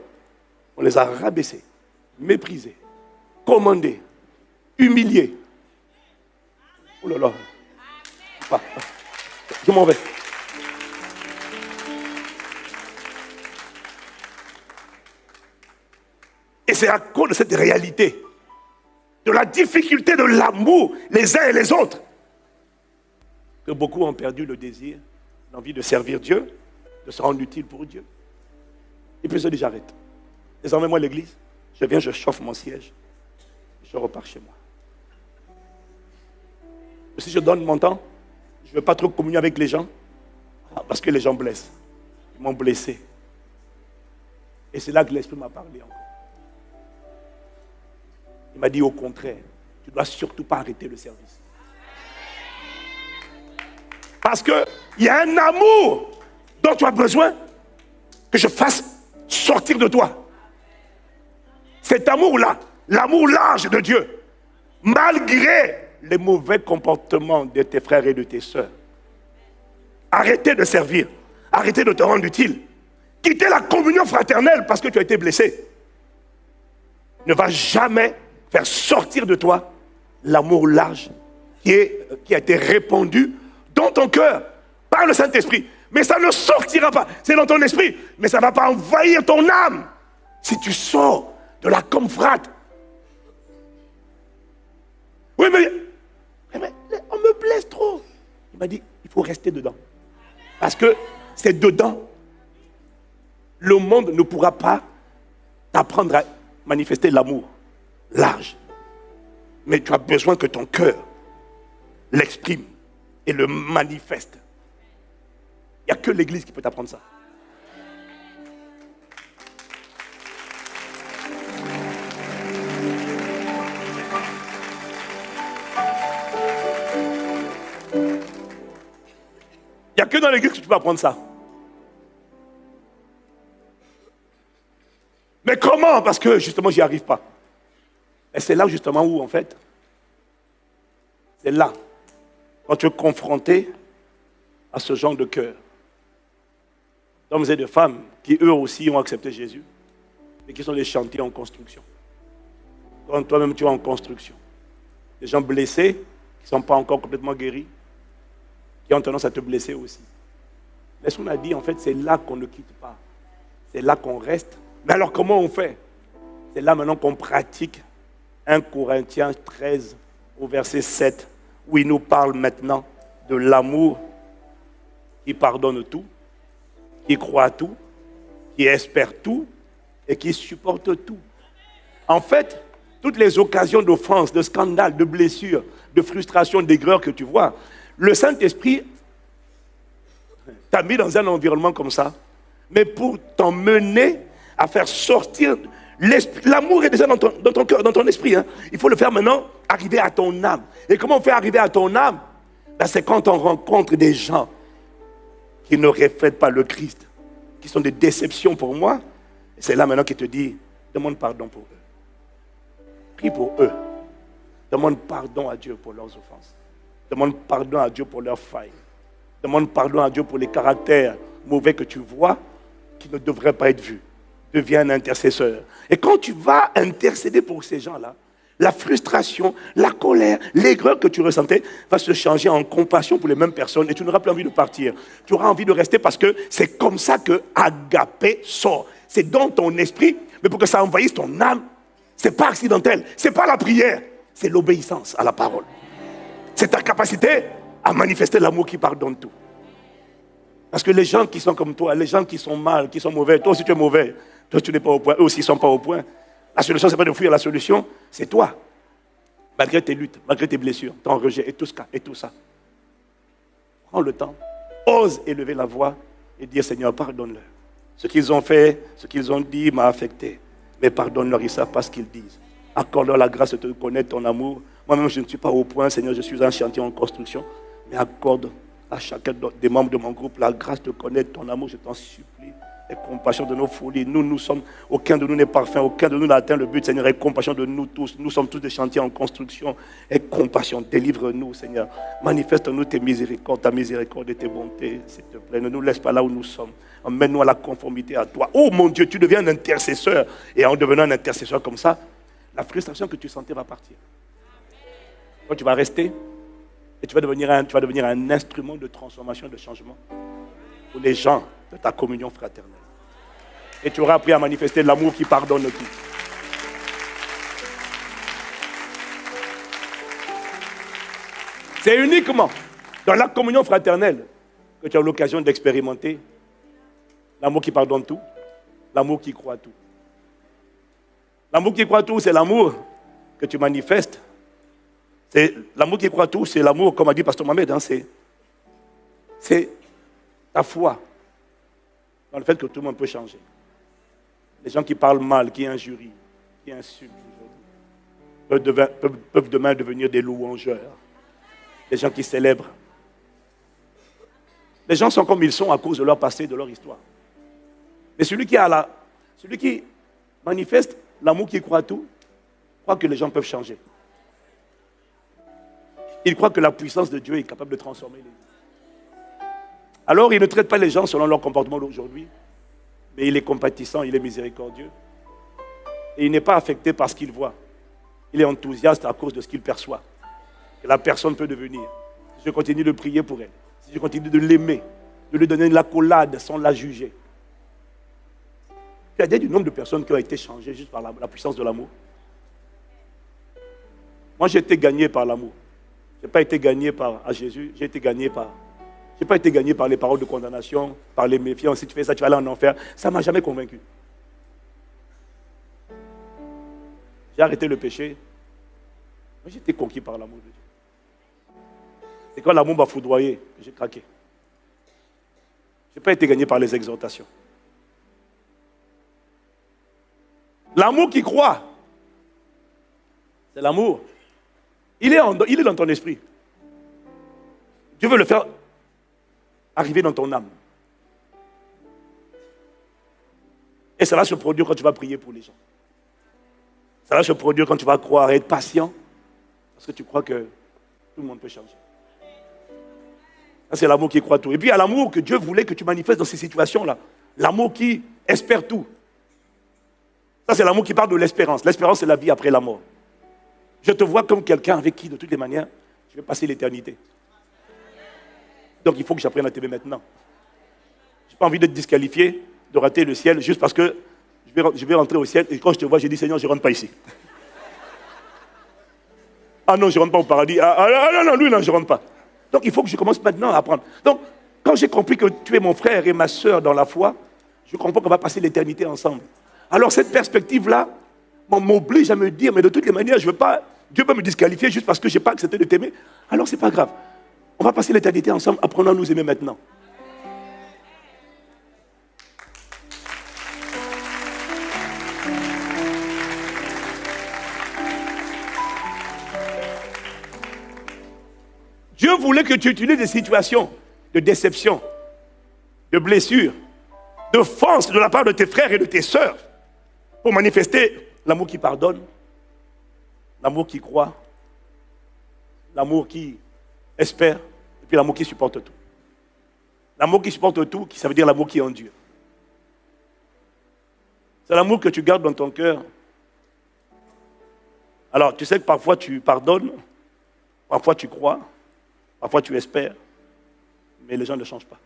B: on les a rabaissés, méprisés, commandés, humiliés. Oh là là. Je m'en vais. Et c'est à cause de cette réalité, de la difficulté de l'amour les uns et les autres, que beaucoup ont perdu le désir, l'envie de servir Dieu, de se rendre utile pour Dieu. Et puis se dit, j'arrête. Désormais, moi, l'église, je viens, je chauffe mon siège, je repars chez moi. Si je donne mon temps, je ne veux pas trop communier avec les gens, parce que les gens blessent. Ils m'ont blessé. Et c'est là que l'Esprit m'a parlé encore. Il m'a dit au contraire, tu ne dois surtout pas arrêter le service. Parce qu'il y a un amour dont tu as besoin que je fasse sortir de toi. Cet amour-là, l'amour large de Dieu, malgré les mauvais comportements de tes frères et de tes sœurs. Arrêtez de servir, arrêtez de te rendre utile. Quitter la communion fraternelle parce que tu as été blessé ne va jamais faire sortir de toi l'amour large qui a été répandu dans ton cœur par le Saint-Esprit. Mais ça ne sortira pas, c'est dans ton esprit, mais ça ne va pas envahir ton âme. Si tu sors de la confrate. Oui, mais on me blesse trop. Il m'a dit, il faut rester dedans. Parce que c'est dedans. Le monde ne pourra pas t'apprendre à manifester l'amour large. Mais tu as besoin que ton cœur l'exprime et le manifeste. Il n'y a que l'église qui peut t'apprendre ça. Il n'y a que dans l'église que tu peux apprendre ça. Mais comment? Parce que justement, j'y arrive pas. Et c'est là justement où, en fait, C'est là, quand tu es confronté à ce genre de cœur, d'hommes et de femmes qui eux aussi ont accepté Jésus, mais qui sont des chantiers en construction. Quand toi-même tu es en construction, des gens blessés, qui ne sont pas encore complètement guéris, qui ont tendance à te blesser aussi. Mais ce qu'on a dit, en fait, c'est là qu'on ne quitte pas. C'est là qu'on reste. Mais alors, comment on fait? C'est là maintenant qu'on pratique 1 Corinthiens 13, au verset 7, où il nous parle maintenant de l'amour qui pardonne tout, qui croit tout, qui espère tout et qui supporte tout. En fait, toutes les occasions d'offense, de scandale, de blessure, de frustration, d'aigreur que tu vois, le Saint-Esprit t'a mis dans un environnement comme ça, mais pour t'emmener à faire sortir l'amour est déjà dans ton cœur, dans ton esprit. Hein. Il faut le faire maintenant arriver à ton âme. Et comment on fait arriver à ton âme? C'est quand on rencontre des gens qui ne reflètent pas le Christ, qui sont des déceptions pour moi. Et c'est là maintenant qu'il te dit, demande pardon pour eux. Prie pour eux. Demande pardon à Dieu pour leurs offenses. Demande pardon à Dieu pour leurs failles. Demande pardon à Dieu pour les caractères mauvais que tu vois, qui ne devraient pas être vus. Deviens un intercesseur. Et quand tu vas intercéder pour ces gens-là, la frustration, la colère, l'aigreur que tu ressentais va se changer en compassion pour les mêmes personnes et tu n'auras plus envie de partir. Tu auras envie de rester parce que c'est comme ça que Agapé sort. C'est dans ton esprit, mais pour que ça envahisse ton âme, c'est pas accidentel, c'est pas la prière, c'est l'obéissance à la parole. C'est ta capacité à manifester l'amour qui pardonne tout. Parce que les gens qui sont comme toi, les gens qui sont mal, qui sont mauvais, toi aussi tu es mauvais, toi tu n'es pas au point, eux aussi ne sont pas au point. La solution, ce n'est pas de fuir, la solution, c'est toi. Malgré tes luttes, malgré tes blessures, ton rejet et tout ça. Prends le temps, ose élever la voix et dire Seigneur, pardonne-leur. Ce qu'ils ont fait, ce qu'ils ont dit m'a affecté. Mais pardonne-leur, ils ne savent pas ce qu'ils disent. Accorde-leur la grâce de te connaître ton amour. Moi-même, je ne suis pas au point, Seigneur, je suis un chantier en construction. Mais accorde à chacun des membres de mon groupe la grâce de connaître ton amour, je t'en supplie. Et compassion de nos folies. Nous sommes, aucun de nous n'est parfait, aucun de nous n'a atteint le but, Seigneur. Et compassion de nous tous. Nous sommes tous des chantiers en construction. Et compassion, délivre-nous, Seigneur. Manifeste-nous tes miséricordes, ta miséricorde et tes bontés, s'il te plaît. Ne nous laisse pas là où nous sommes. Emmène-nous à la conformité à toi. Oh mon Dieu, tu deviens un intercesseur. Et en devenant un intercesseur comme ça, la frustration que tu sentais va partir. Quand tu vas rester, et tu vas devenir un instrument de transformation et de changement pour les gens de ta communion fraternelle. Et tu auras appris à manifester l'amour qui pardonne tout. C'est uniquement dans la communion fraternelle que tu as l'occasion d'expérimenter l'amour qui pardonne tout, l'amour qui croit tout. L'amour qui croit tout, c'est l'amour que tu manifestes. C'est l'amour qui croit tout, c'est l'amour, comme a dit Pasteur Mohamed, hein, c'est ta foi dans le fait que tout le monde peut changer. Les gens qui parlent mal, qui injurient, qui insultent aujourd'hui, peuvent demain devenir des louangeurs. Les gens qui célèbrent. Les gens sont comme ils sont à cause de leur passé, de leur histoire. Mais celui qui manifeste l'amour qui croit tout, croit que les gens peuvent changer. Il croit que la puissance de Dieu est capable de transformer les vies. Alors, il ne traite pas les gens selon leur comportement d'aujourd'hui, mais il est compatissant, il est miséricordieux. Et il n'est pas affecté par ce qu'il voit. Il est enthousiaste à cause de ce qu'il perçoit. Que la personne peut devenir. Si je continue de prier pour elle, si je continue de l'aimer, de lui donner une accolade sans la juger. Tu as dit du nombre de personnes qui ont été changées juste par la puissance de l'amour. Moi, j'ai été gagné par l'amour. Je n'ai pas été gagné à Jésus, je n'ai pas été gagné par les paroles de condamnation, par les méfiants. Si tu fais ça, tu vas aller en enfer. Ça ne m'a jamais convaincu. J'ai arrêté le péché. Moi, j'ai été conquis par l'amour de Dieu. C'est quand l'amour m'a foudroyé que j'ai craqué. Je n'ai pas été gagné par les exhortations. L'amour qui croit, c'est l'amour. Il est dans ton esprit. Dieu veut le faire arriver dans ton âme. Et ça va se produire quand tu vas prier pour les gens. Ça va se produire quand tu vas croire, être patient. Parce que tu crois que Tout le monde peut changer. Ça, c'est l'amour qui croit tout. Et puis, il y a l'amour que Dieu voulait que tu manifestes dans ces situations-là. L'amour qui espère tout. Ça, c'est l'amour qui parle de l'espérance. L'espérance, c'est la vie après la mort. Je te vois comme quelqu'un avec qui, de toutes les manières, je vais passer l'éternité. Donc, il faut que j'apprenne à t'aimer maintenant. Je n'ai pas envie d'être disqualifié, de rater le ciel, juste parce que je vais rentrer au ciel. Et quand je te vois, je dis, Seigneur, je ne rentre pas ici. Ah non, je ne rentre pas au paradis. Ah non, lui, non, je ne rentre pas. Donc, il faut que je commence maintenant à apprendre. Donc, quand j'ai compris que tu es mon frère et ma soeur dans la foi, je comprends qu'on va passer l'éternité ensemble. Alors, cette perspective-là m'oblige à me dire, mais de toutes les manières, je veux pas, Dieu peut me disqualifier juste parce que je n'ai pas accepté de t'aimer. Alors, ce n'est pas grave. On va passer l'éternité ensemble, apprenons à nous aimer maintenant. Dieu voulait que tu utilises des situations de déception, de blessure, d'offense de la part de tes frères et de tes sœurs pour manifester l'amour qui pardonne, l'amour qui croit, l'amour qui espère et puis l'amour qui supporte tout. L'amour qui supporte tout, ça veut dire l'amour qui endure. C'est l'amour que tu gardes dans ton cœur. Alors, tu sais que parfois tu pardonnes, parfois tu crois, parfois tu espères, mais les gens ne changent pas.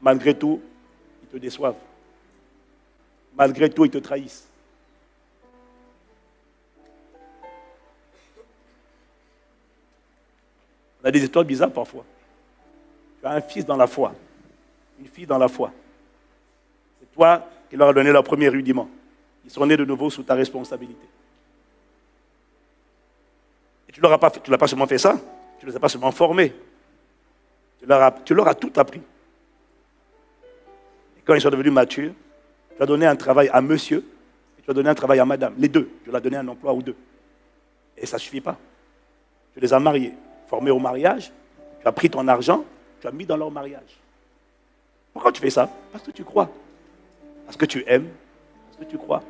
B: Malgré tout, ils te déçoivent. Malgré tout, ils te trahissent. On a des histoires bizarres parfois. Tu as un fils dans la foi, une fille dans la foi. C'est toi qui leur as donné leur premier rudiment. Ils sont nés de nouveau sous ta responsabilité. Et tu ne l'as pas seulement fait ça, tu ne les as pas seulement formés. Tu leur as tout appris. Et quand ils sont devenus matures, tu as donné un travail à monsieur et tu as donné un travail à madame. Les deux. Tu leur as donné un emploi aux deux. Et ça ne suffit pas. Tu les as mariés, formés au mariage. Tu as pris ton argent, tu as mis dans leur mariage. Pourquoi tu fais ça? Parce que tu crois. Parce que tu aimes. Parce que tu crois.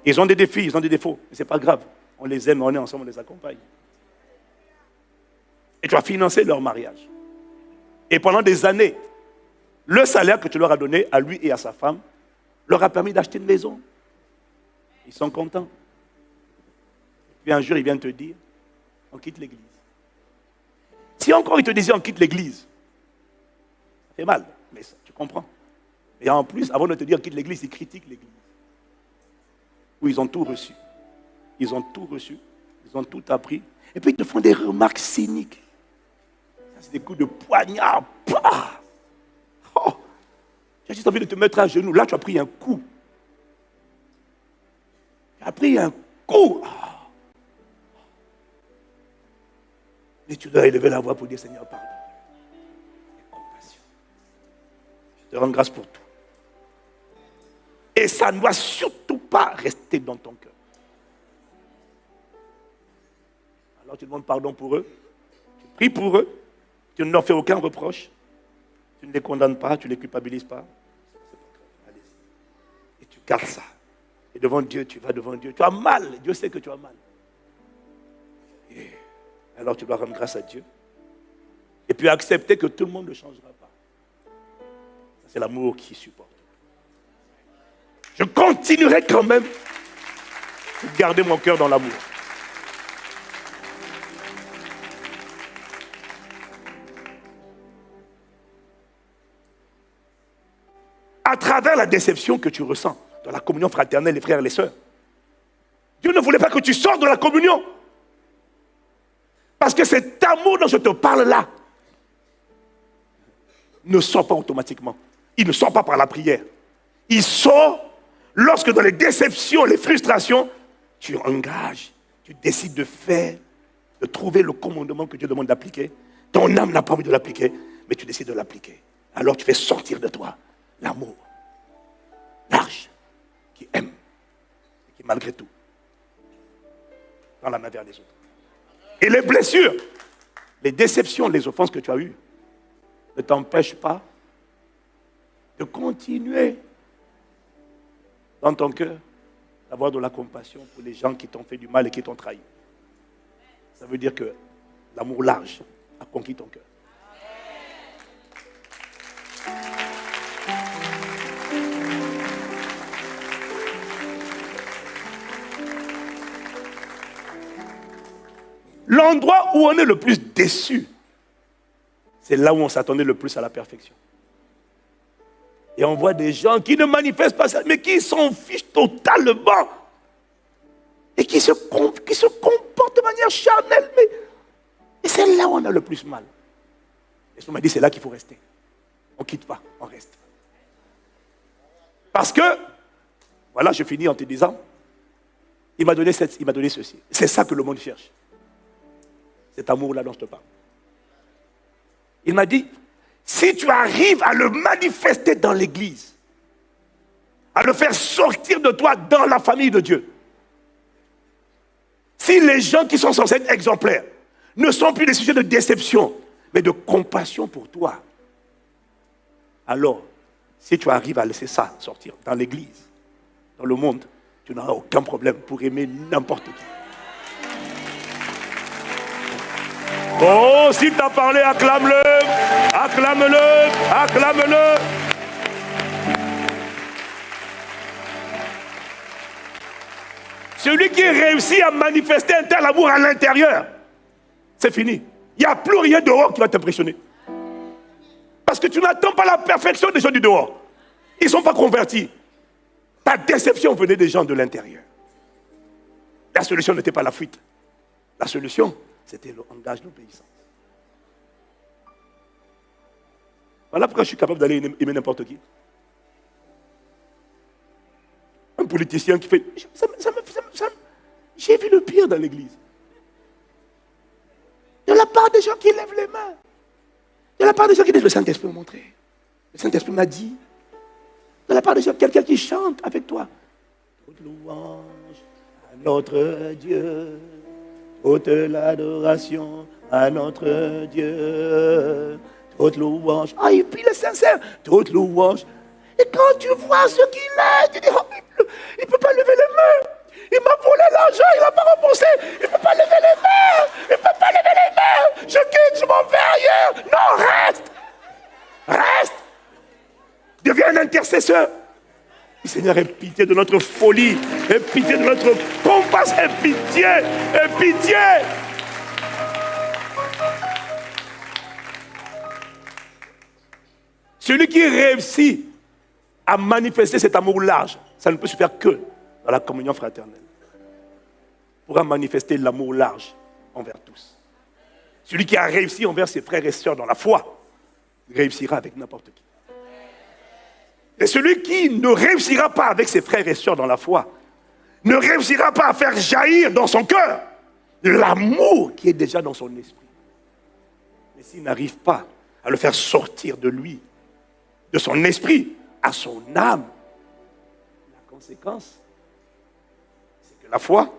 B: Ils ont des défis, ils ont des défauts. Mais ce n'est pas grave. On les aime, on est ensemble, on les accompagne. Et tu as financé leur mariage. Et pendant des années, le salaire que tu leur as donné à lui et à sa femme leur a permis d'acheter une maison. Ils sont contents. Puis un jour, ils viennent te dire, on quitte l'église. Si encore ils te disaient, on quitte l'église, ça fait mal, mais ça, tu comprends. Et en plus, avant de te dire, quitte l'église, ils critiquent l'église. Où ils ont tout reçu. Ils ont tout reçu. Ils ont tout appris. Et puis, ils te font des remarques cyniques. C'est des coups de poignard. Bah! Oh! Tu as juste envie de te mettre à genoux. Là, tu as pris un coup. Tu as pris un coup. Oh! Et tu dois élever la voix pour dire, Seigneur, pardon. Compassion. Je te rends grâce pour tout. Et ça ne doit surtout pas rester dans ton cœur. Alors tu demandes pardon pour eux. Tu pries pour eux. Tu ne leur fais aucun reproche. Tu ne les condamnes pas, tu ne les culpabilises pas. Allez-y. Et tu gardes ça. Et devant Dieu, tu vas devant Dieu. Tu as mal. Dieu sait que tu as mal. Et alors tu dois rendre grâce à Dieu. Et puis accepter que tout le monde ne changera pas. C'est l'amour qui supporte. Je continuerai quand même de garder mon cœur dans l'amour. À travers la déception que tu ressens dans la communion fraternelle, les frères et les sœurs, Dieu ne voulait pas que tu sortes de la communion. Parce que cet amour dont je te parle là ne sort pas automatiquement. Il ne sort pas par la prière. Il sort lorsque dans les déceptions, les frustrations, tu engages, tu décides de faire, de trouver le commandement que Dieu demande d'appliquer. Ton âme n'a pas envie de l'appliquer, mais tu décides de l'appliquer. Alors tu fais sortir de toi l'amour large, qui aime, et qui malgré tout, dans la main vers les autres. Et les blessures, les déceptions, les offenses que tu as eues, ne t'empêchent pas de continuer dans ton cœur d'avoir de la compassion pour les gens qui t'ont fait du mal et qui t'ont trahi. Ça veut dire que L'amour large a conquis ton cœur. L'endroit où on est le plus déçu, c'est là où on s'attendait le plus à la perfection. Et on voit des gens qui ne manifestent pas ça, mais qui s'en fichent totalement. Et qui se comportent de manière charnelle. Et c'est là où on a le plus mal. Et on m'a dit, c'est là qu'il faut rester. On ne quitte pas, on reste. Parce que, voilà, je finis en te disant, il m'a donné ceci. C'est ça que le monde cherche. Cet amour-là dont je te parle. Il m'a dit, si tu arrives à le manifester dans l'église, à le faire sortir de toi dans la famille de Dieu, si les gens qui sont censés être exemplaires ne sont plus des sujets de déception, mais de compassion pour toi, alors, si tu arrives à laisser ça sortir dans l'église, dans le monde, tu n'auras aucun problème pour aimer n'importe qui. Oh, s'il t'a parlé, acclame-le, acclame-le, acclame-le. Celui qui réussit à manifester un tel amour à l'intérieur, c'est fini. Il n'y a plus rien dehors qui va t'impressionner. Parce que tu n'attends pas la perfection des gens du dehors. Ils ne sont pas convertis. Ta déception venait des gens de l'intérieur. La solution n'était pas la fuite. La solution, c'était le langage d'obéissance. Voilà pourquoi je suis capable d'aller aimer n'importe qui. Un politicien qui fait... J'ai vu le pire dans l'église. De la part des gens qui lèvent les mains. De la part des gens qui disent, le Saint-Esprit m'a montré. Le Saint-Esprit m'a dit. De la part des gens, quelqu'un qui chante avec toi. Toute louange à notre Dieu. Toute l'adoration à notre Dieu. Toute louange. Ah, et puis le sincère. Toute louange. Et quand tu vois ce qu'il est, tu dis, oh, il ne peut pas lever les mains. Il m'a volé l'argent, il n'a pas remboursé. Il ne peut pas lever les mains. Il ne peut pas lever les mains. Je quitte, je m'en vais ailleurs. Non, reste. Reste. Deviens un intercesseur. Seigneur, aie pitié de notre folie. Aie pitié de notre compasse. Aie pitié. Aie pitié. Celui qui réussit à manifester cet amour large, ça ne peut se faire que dans la communion fraternelle. Pourra manifester l'amour large envers tous. Celui qui a réussi envers ses frères et sœurs dans la foi, réussira avec n'importe qui. Et celui qui ne réussira pas avec ses frères et sœurs dans la foi, ne réussira pas à faire jaillir dans son cœur l'amour qui est déjà dans son esprit. Mais s'il n'arrive pas à le faire sortir de lui, de son esprit, à son âme, la conséquence, c'est que la foi,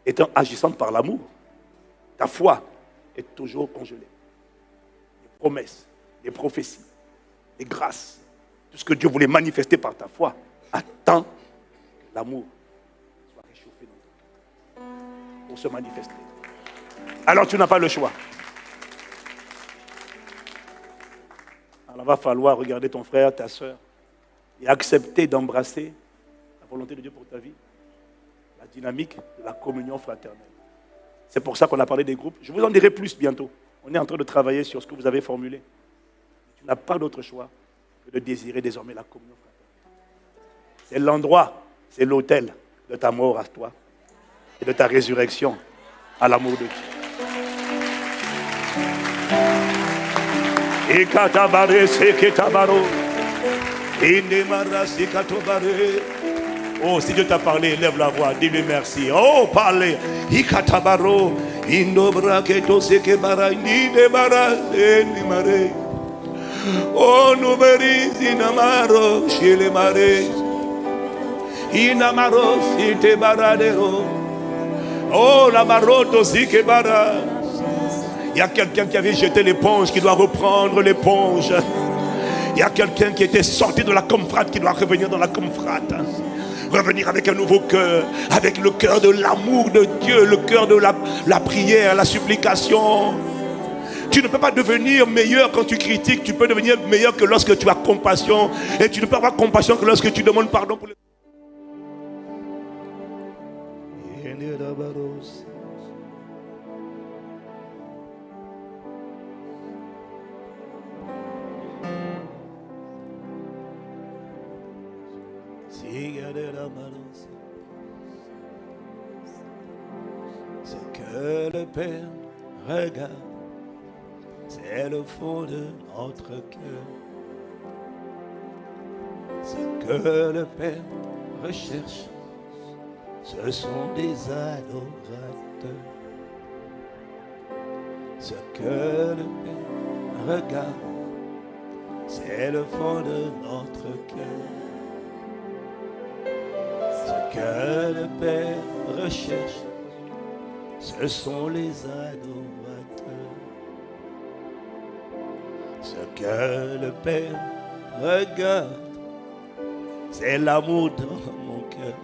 B: étant agissante par l'amour, ta foi est toujours congelée. Les promesses, les prophéties, les grâces, tout ce que Dieu voulait manifester par ta foi, attend que l'amour soit réchauffé dans ton cœur pour se manifester. Alors tu n'as pas le choix. Alors il va falloir regarder ton frère, ta soeur, et accepter d'embrasser la volonté de Dieu pour ta vie, la dynamique de la communion fraternelle. C'est pour ça qu'on a parlé des groupes. Je vous en dirai plus bientôt. On est en train de travailler sur ce que vous avez formulé. Tu n'as pas d'autre choix que de désirer désormais la communion fraternelle. C'est l'endroit, c'est l'autel de ta mort à toi et de ta résurrection à l'amour de Dieu. Oh, si Dieu t'a parlé, lève la voix, dis-lui merci. Oh, parlez. Oh, numeri inamaro shile mare inamaro site baradero. Oh, la maroto sike bara. Il y a quelqu'un qui avait jeté l'éponge qui doit reprendre l'éponge. Il y a quelqu'un qui était sorti de la confrate qui doit revenir dans la confrate. Revenir avec un nouveau cœur, avec le cœur de l'amour de Dieu, le cœur de la prière, la supplication. Tu ne peux pas devenir meilleur quand tu critiques. Tu peux devenir meilleur que lorsque tu as compassion. Et tu ne peux avoir compassion que lorsque tu demandes pardon pour les... Ce que le Père regarde, c'est le fond de notre cœur. Ce que le Père recherche, ce sont des adorateurs. Ce que le Père regarde, c'est le fond de notre cœur. Ce que le Père recherche, ce sont les adorateurs. Ce que le Père regarde, c'est l'amour dans mon cœur.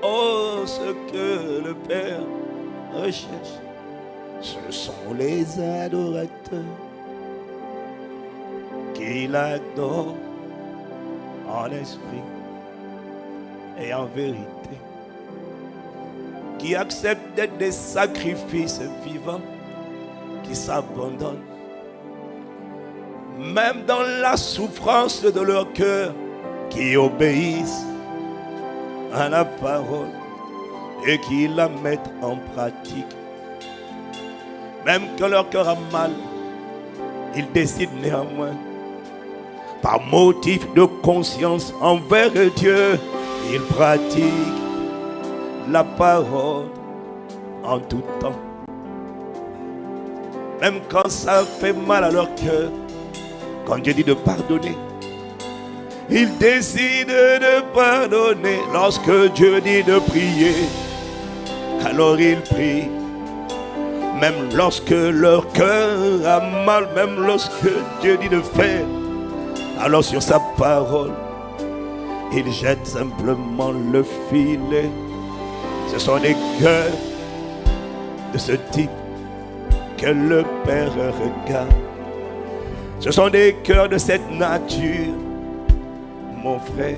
B: Oh, ce que le Père recherche, ce sont les adorateurs qui l'adorent en esprit et en vérité, qui acceptent d'être des sacrifices vivants, qui s'abandonnent, même dans la souffrance de leur cœur, qui obéissent à la parole et qui la mettent en pratique. Même quand leur cœur a mal, ils décident néanmoins, par motif de conscience envers Dieu, ils pratiquent la parole en tout temps. Même quand ça fait mal à leur cœur, quand Dieu dit de pardonner, ils décident de pardonner. Lorsque Dieu dit de prier, alors ils prient. Même lorsque leur cœur a mal, même lorsque Dieu dit de faire, alors sur sa parole, ils jettent simplement le filet. Ce sont des cœurs de ce type que le Père regarde. Ce sont des cœurs de cette nature, mon frère,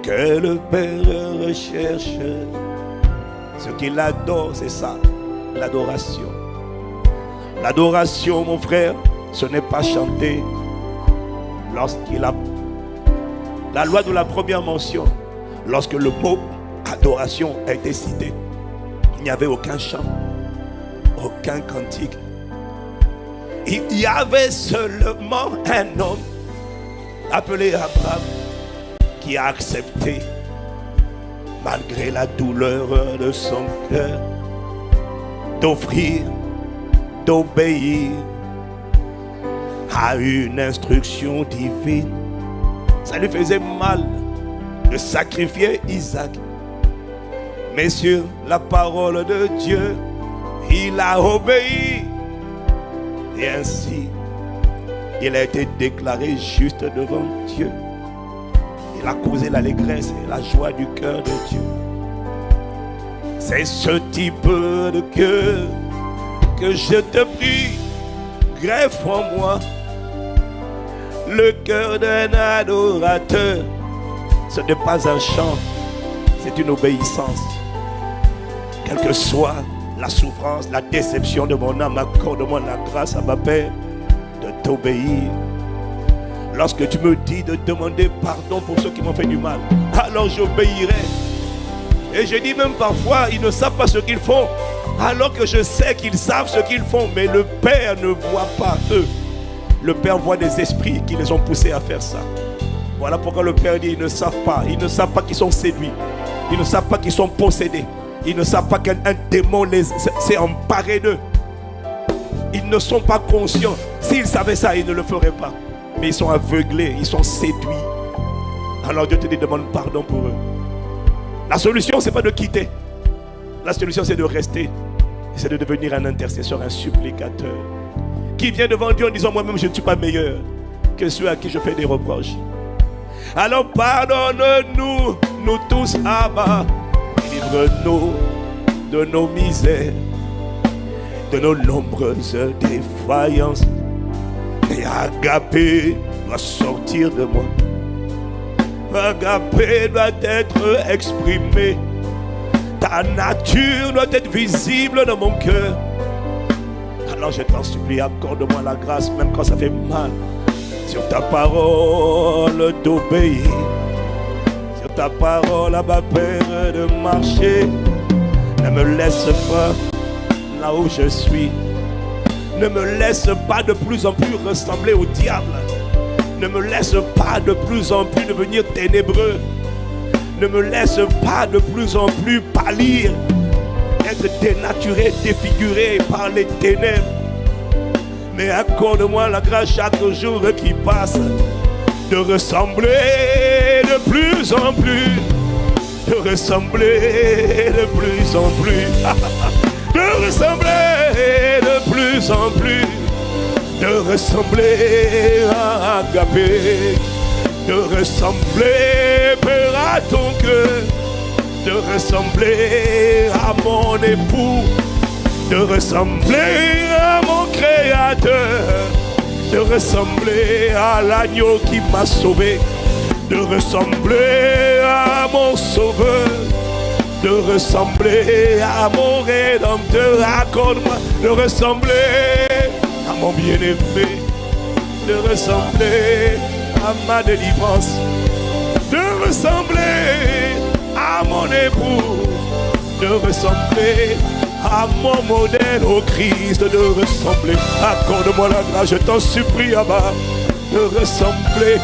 B: que le Père recherche. Ce qu'il adore, c'est ça, l'adoration. L'adoration, mon frère, ce n'est pas chanter lorsqu'il a la loi de la première mention. Lorsque le mot adoration a été cité, il n'y avait aucun chant, aucun cantique. Il y avait seulement un homme appelé Abraham qui a accepté, malgré la douleur de son cœur, d'offrir, d'obéir à une instruction divine. Ça lui faisait mal de sacrifier Isaac. Mais sur la parole de Dieu, il a obéi. Et ainsi, il a été déclaré juste devant Dieu. Il a causé l'allégresse et la joie du cœur de Dieu. C'est ce type de cœur que je te prie, greffe en moi le cœur d'un adorateur. Ce n'est pas un chant, c'est une obéissance. Quelle que soit la souffrance, la déception de mon âme, accorde-moi la grâce à ma Père de t'obéir. Lorsque tu me dis de demander pardon pour ceux qui m'ont fait du mal, alors j'obéirai. Et je dis même parfois, ils ne savent pas ce qu'ils font, alors que je sais qu'ils savent ce qu'ils font, mais le Père ne voit pas eux. Le Père voit des esprits qui les ont poussés à faire ça. Voilà pourquoi le Père dit, ils ne savent pas qu'ils sont séduits, ils ne savent pas qu'ils sont possédés, ils ne savent pas qu'un démon s'est emparé d'eux. Ils ne sont pas conscients. S'ils savaient ça, ils ne le feraient pas. Mais ils sont aveuglés, ils sont séduits. Alors Dieu te dit, demande pardon pour eux. La solution, ce n'est pas de quitter. La solution, c'est de rester. C'est de devenir un intercesseur, un supplicateur, qui vient devant Dieu en disant, moi-même, je ne suis pas meilleur que ceux à qui je fais des reproches. Alors pardonne-nous, nous tous, Abba. Délivre-nous de nos misères, de nos nombreuses défaillances. Et Agapé doit sortir de moi. Agapé doit être exprimé. Ta nature doit être visible dans mon cœur. Alors je t'en supplie, accorde-moi la grâce, même quand ça fait mal, sur ta parole d'obéir, sur ta parole, Abba Père, de marcher. Ne me laisse pas là où je suis. Ne me laisse pas de plus en plus ressembler au diable. Ne me laisse pas de plus en plus devenir ténébreux. Ne me laisse pas de plus en plus pâlir, être dénaturé, défiguré par les ténèbres. Mais accorde-moi la grâce chaque jour qui passe de ressembler de plus en plus, de ressembler de plus en plus, de ressembler de plus en plus, de ressembler à Agapé, de ressembler, Père, à ton cœur, de ressembler à mon époux, de ressembler à mon Créateur, de ressembler à l'agneau qui m'a sauvé, de ressembler à mon Sauveur, de ressembler à mon Rédempteur. Accorde-moi de ressembler à mon bien-aimé, de ressembler à ma délivrance, de ressembler à mon époux, de ressembler à mon modèle au Christ, de ressembler. Accorde-moi la grâce, je t'en supplie, Abba, de ressembler.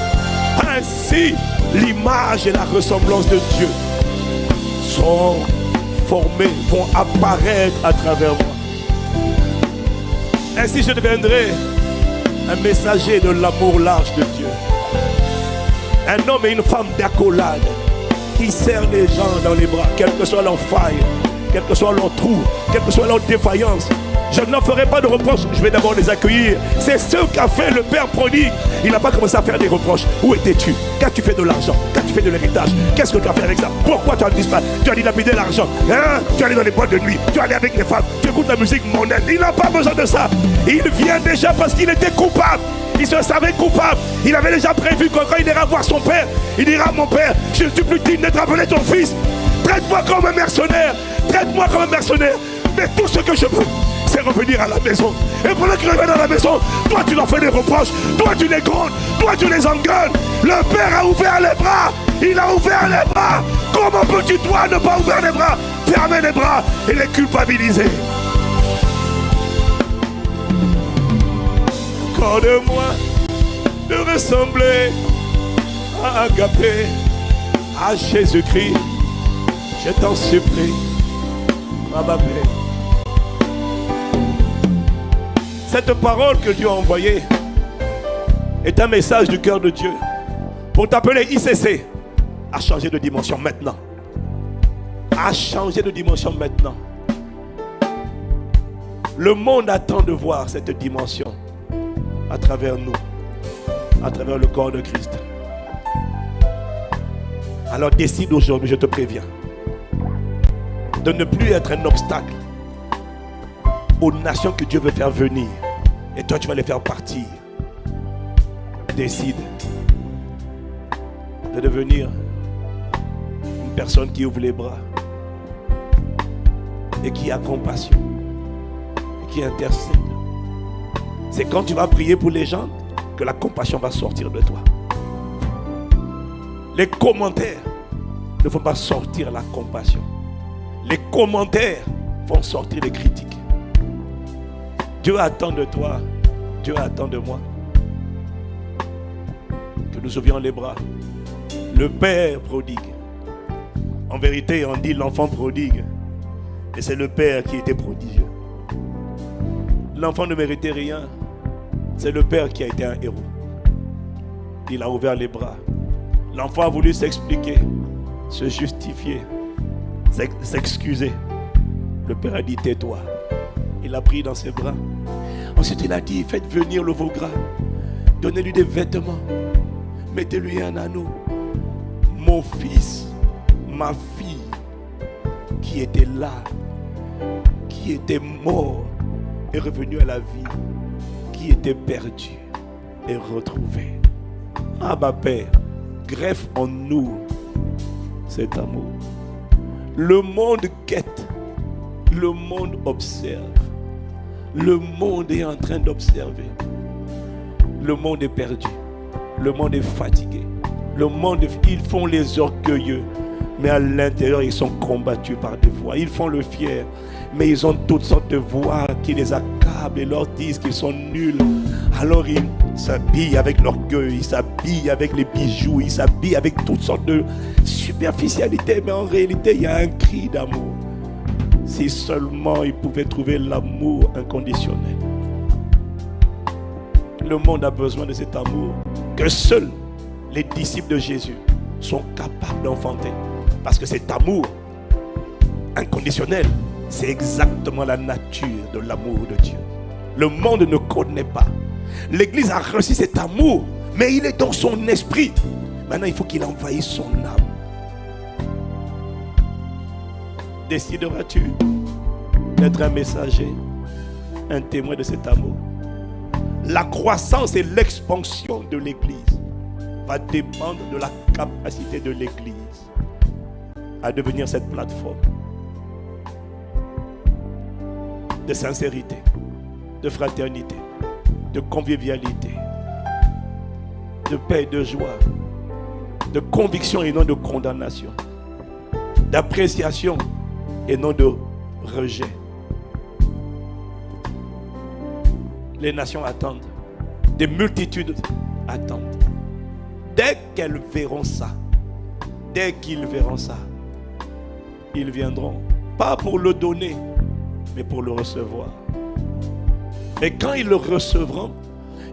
B: Ainsi, l'image et la ressemblance de Dieu sont formées, vont apparaître à travers moi. Ainsi, je deviendrai un messager de l'amour large de Dieu. Un homme et une femme d'accolade qui serrent les gens dans les bras, quelle que soit leur faille, quel que soit leur trou, quelle que soit leur défaillance. Je n'en ferai pas de reproches, je vais d'abord les accueillir. C'est ce qu'a fait le Père prodigue. Il n'a pas commencé à faire des reproches. Où étais-tu? Qu'as-tu fait de l'argent? Qu'as-tu fait de l'héritage? Qu'est-ce que tu as fait avec ça? Pourquoi tu as disparu? Tu as dilapidé l'argent, hein? Tu es allé dans les boîtes de nuit, tu es allé avec les femmes, tu écoutes la musique mondaine. Il n'a pas besoin de ça. Il vient déjà parce qu'il était coupable. Il se savait coupable. Il avait déjà prévu que quand il ira voir son père, il dira: mon père, je ne suis plus digne d'être appelé ton fils. Traite-moi comme un mercenaire. Traite-moi comme un mercenaire. Mais tout ce que je veux, c'est revenir à la maison. Et pendant qu'il revient à la maison, toi tu leur fais des reproches, toi tu les grondes, toi tu les engueules. Le Père a ouvert les bras. Il a ouvert les bras. Comment peux-tu toi ne pas ouvrir les bras, fermer les bras et les culpabiliser? Accorde-moi de ressembler à Agapé, à Jésus-Christ. Je t'en supplie, Abba Père. Cette parole que Dieu a envoyée est un message du cœur de Dieu pour t'appeler ICC à changer de dimension maintenant. À changer de dimension maintenant. Le monde attend de voir cette dimension à travers nous, à travers le corps de Christ. Alors décide aujourd'hui, je te préviens, de ne plus être un obstacle aux nations que Dieu veut faire venir. Et toi, tu vas les faire partir. Décide de devenir une personne qui ouvre les bras et qui a compassion et qui intercède. C'est quand tu vas prier pour les gens que la compassion va sortir de toi. Les commentaires ne vont pas sortir la compassion. Les commentaires vont sortir les critiques. Dieu attend de toi, Dieu attend de moi que nous ouvrions les bras. Le Père prodigue. En vérité, on dit l'enfant prodigue, mais c'est le Père qui était prodigieux. L'enfant ne méritait rien, c'est le Père qui a été un héros. Il a ouvert les bras. L'enfant a voulu s'expliquer, se justifier, s'excuser. Le Père a dit: tais-toi. Il l'a pris dans ses bras. Ensuite il a dit: faites venir le veau gras, donnez-lui des vêtements, mettez-lui un anneau, mon fils, ma fille, qui était là, qui était mort, est revenu à la vie, qui était perdu, est retrouvé. Ah, ma Père, greffe en nous cet amour. Le monde guette, le monde observe. Le monde est en train d'observer. Le monde est perdu. Le monde est fatigué. Le monde, ils font les orgueilleux. Mais à l'intérieur, ils sont combattus par des voix. Ils font le fier. Mais ils ont toutes sortes de voix qui les accablent et leur disent qu'ils sont nuls. Alors ils s'habillent avec l'orgueil, ils s'habillent avec les bijoux, ils s'habillent avec toutes sortes de superficialités. Mais en réalité, il y a un cri d'amour. Si seulement ils pouvaient trouver l'amour inconditionnel. Le monde a besoin de cet amour que seuls les disciples de Jésus sont capables d'enfanter. Parce que cet amour inconditionnel, c'est exactement la nature de l'amour de Dieu. Le monde ne connaît pas. L'Église a reçu cet amour, mais il est dans son esprit. Maintenant, il faut qu'il envahisse son âme. Décideras-tu d'être un messager, un témoin de cet amour? La croissance et l'expansion de l'Église va dépendre de la capacité de l'Église à devenir cette plateforme de sincérité, de fraternité, de convivialité, de paix et de joie, de conviction et non de condamnation, d'appréciation et non de rejet. Les nations attendent, des multitudes attendent. Dès qu'elles verront ça, dès qu'ils verront ça, ils viendront, pas pour le donner, mais pour le recevoir. Et quand ils le recevront,